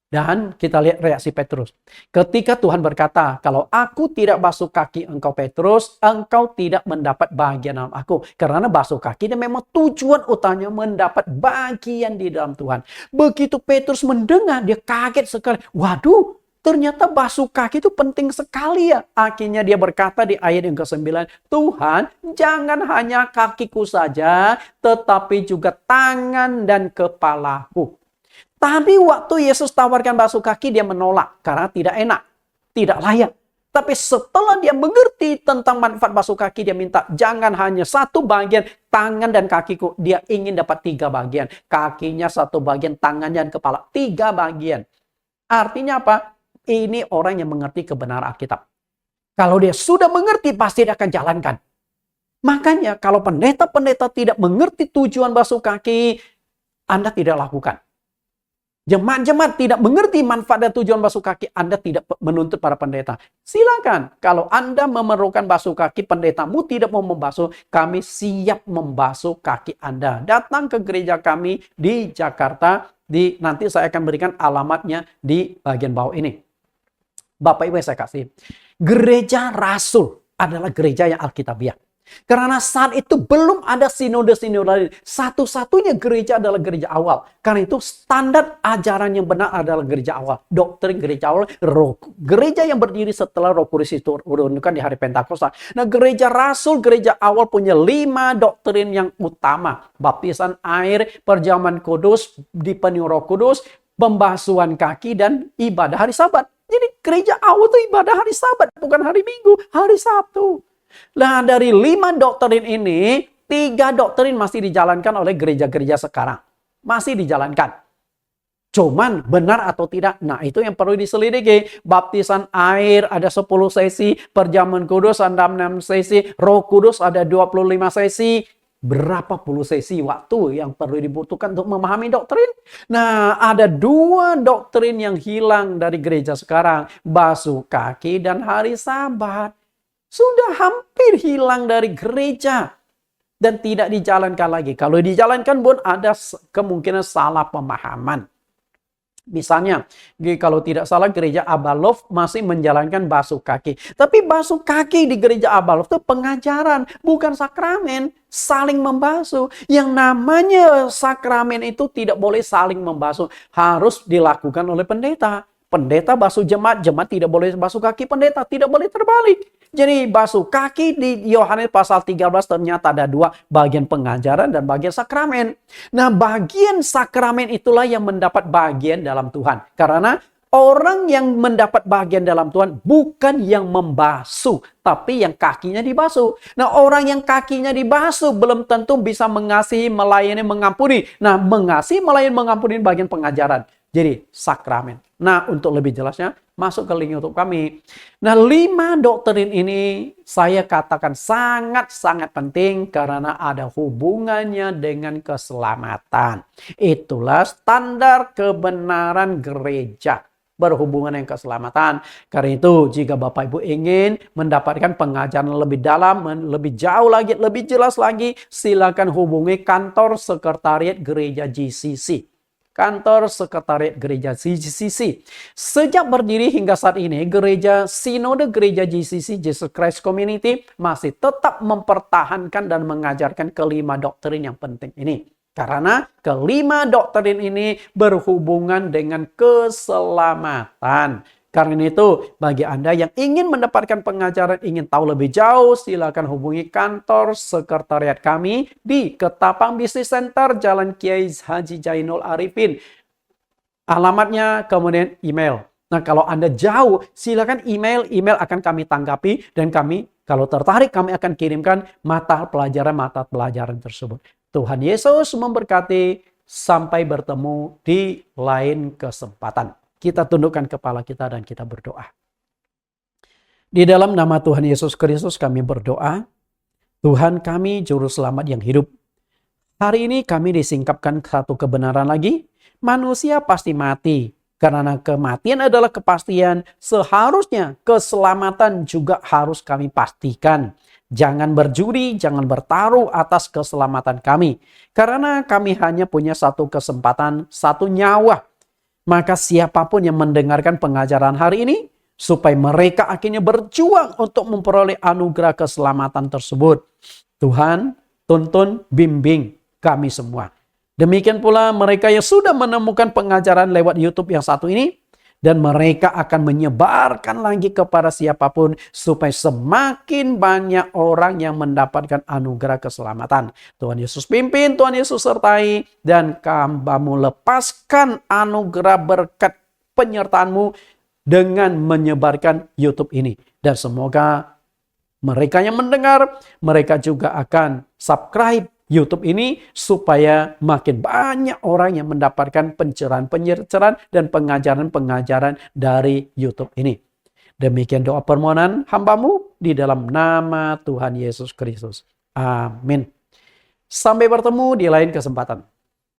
Dan kita lihat reaksi Petrus. Ketika Tuhan berkata, kalau aku tidak basuh kaki engkau Petrus, engkau tidak mendapat bagian dalam aku. Karena basuh kaki dan memang tujuan utamanya mendapat bagian di dalam Tuhan. Begitu Petrus mendengar, dia kaget sekali. Waduh, ternyata basuh kaki itu penting sekali ya. Akhirnya dia berkata di ayat yang ke-9, Tuhan, jangan hanya kakiku saja, tetapi juga tangan dan kepalaku. Tapi waktu Yesus tawarkan basuh kaki, dia menolak karena tidak enak, tidak layak. Tapi setelah dia mengerti tentang manfaat basuh kaki, dia minta jangan hanya satu bagian, tangan dan kakiku. Dia ingin dapat 3 bagian. Kakinya 1 bagian, tangannya dan kepala 3 bagian. Artinya apa? Ini orang yang mengerti kebenaran Alkitab. Kalau dia sudah mengerti, pasti dia akan jalankan. Makanya kalau pendeta-pendeta tidak mengerti tujuan basuh kaki, Anda tidak lakukan. Jemaat-jemaat tidak mengerti manfaat dan tujuan basuh kaki, Anda tidak menuntut para pendeta. Silakan, kalau Anda memerlukan basuh kaki, pendetamu tidak mau membasuh, kami siap membasuh kaki Anda. Datang ke gereja kami di Jakarta, nanti saya akan berikan alamatnya di bagian bawah ini. Bapak Ibu yang saya kasih, gereja rasul adalah gereja yang Alkitabiah. Karena saat itu belum ada sinode-sinode. Satu-satunya gereja adalah gereja awal. Karena itu standar ajaran yang benar adalah gereja awal. Doktrin gereja awal. Gereja yang berdiri setelah Roh Kudus itu turunkan di hari Pentakosta. Nah, gereja rasul, gereja awal punya 5 doktrin yang utama. Baptisan air, perjamuan kudus, dipenuhi Roh Kudus, pembasuhan kaki, dan ibadah hari Sabat. Jadi gereja awal itu ibadah hari Sabat, bukan hari Minggu, hari Sabtu. Nah, dari 5 doktrin ini, 3 doktrin masih dijalankan oleh gereja-gereja sekarang. Masih dijalankan. Cuman benar atau tidak, nah itu yang perlu diselidiki. Baptisan air ada 10 sesi, perjamuan kudus ada 6 sesi, Roh Kudus ada 25 sesi. Berapa puluh sesi waktu yang perlu dibutuhkan untuk memahami doktrin? Nah, ada 2 doktrin yang hilang dari gereja sekarang. Basuh kaki dan hari Sabat. Sudah hampir hilang dari gereja dan tidak dijalankan lagi. Kalau dijalankan pun ada kemungkinan salah pemahaman. Misalnya, kalau tidak salah gereja Abalov masih menjalankan basuh kaki. Tapi basuh kaki di gereja Abalov itu pengajaran, bukan sakramen. Saling membasuh. Yang namanya sakramen itu tidak boleh saling membasuh. Harus dilakukan oleh pendeta. Pendeta basuh jemaat, jemaat tidak boleh basuh kaki pendeta, tidak boleh terbalik. Jadi basuh kaki di Yohanes pasal 13 ternyata ada 2, bagian pengajaran dan bagian sakramen. Nah, bagian sakramen itulah yang mendapat bagian dalam Tuhan. Karena orang yang mendapat bagian dalam Tuhan bukan yang membasuh, tapi yang kakinya dibasuh. Nah, orang yang kakinya dibasuh belum tentu bisa mengasihi, melayani, mengampuni. Nah, mengasihi, melayani, mengampuni bagian pengajaran. Jadi sakramen. Nah, untuk lebih jelasnya, masuk ke link YouTube kami. Nah, 5 doktrin ini saya katakan sangat-sangat penting karena ada hubungannya dengan keselamatan. Itulah standar kebenaran gereja berhubungan dengan keselamatan. Karena itu, jika Bapak Ibu ingin mendapatkan pengajaran lebih dalam, lebih jauh lagi, lebih jelas lagi, silakan hubungi kantor sekretariat gereja GCC. Kantor sekretariat gereja GCC. Sejak berdiri hingga saat ini, gereja Sinode Gereja GCC, Jesus Christ Community, masih tetap mempertahankan dan mengajarkan kelima doktrin yang penting ini. Karena kelima doktrin ini berhubungan dengan keselamatan. Karena itu, bagi Anda yang ingin mendapatkan pengajaran, ingin tahu lebih jauh, silakan hubungi kantor sekretariat kami di Ketapang Business Center, Jalan Kiai Haji Jainul Arifin. Alamatnya, kemudian email. Nah, kalau Anda jauh, silakan email akan kami tanggapi, dan kami, kalau tertarik, kami akan kirimkan mata pelajaran tersebut. Tuhan Yesus memberkati, sampai bertemu di lain kesempatan. Kita tundukkan kepala kita dan kita berdoa. Di dalam nama Tuhan Yesus Kristus kami berdoa. Tuhan kami, Juru Selamat yang hidup. Hari ini kami disingkapkan satu kebenaran lagi. Manusia pasti mati. Karena kematian adalah kepastian, seharusnya keselamatan juga harus kami pastikan. Jangan berjudi, jangan bertaruh atas keselamatan kami. Karena kami hanya punya satu kesempatan, satu nyawa. Maka siapapun yang mendengarkan pengajaran hari ini, supaya mereka akhirnya berjuang untuk memperoleh anugerah keselamatan tersebut. Tuhan, tuntun, bimbing kami semua. Demikian pula mereka yang sudah menemukan pengajaran lewat YouTube yang satu ini, Dan mereka akan menyebarkan lagi kepada siapapun supaya semakin banyak orang yang mendapatkan anugerah keselamatan. Tuhan Yesus pimpin, Tuhan Yesus sertai, dan hambamu lepaskan anugerah berkat penyertaan-Mu dengan menyebarkan YouTube ini. Dan semoga mereka yang mendengar, mereka juga akan subscribe YouTube ini supaya makin banyak orang yang mendapatkan pencerahan-pencerahan dan pengajaran-pengajaran dari YouTube ini. Demikian doa permohonan hambamu di dalam nama Tuhan Yesus Kristus. Amin. Sampai bertemu di lain kesempatan.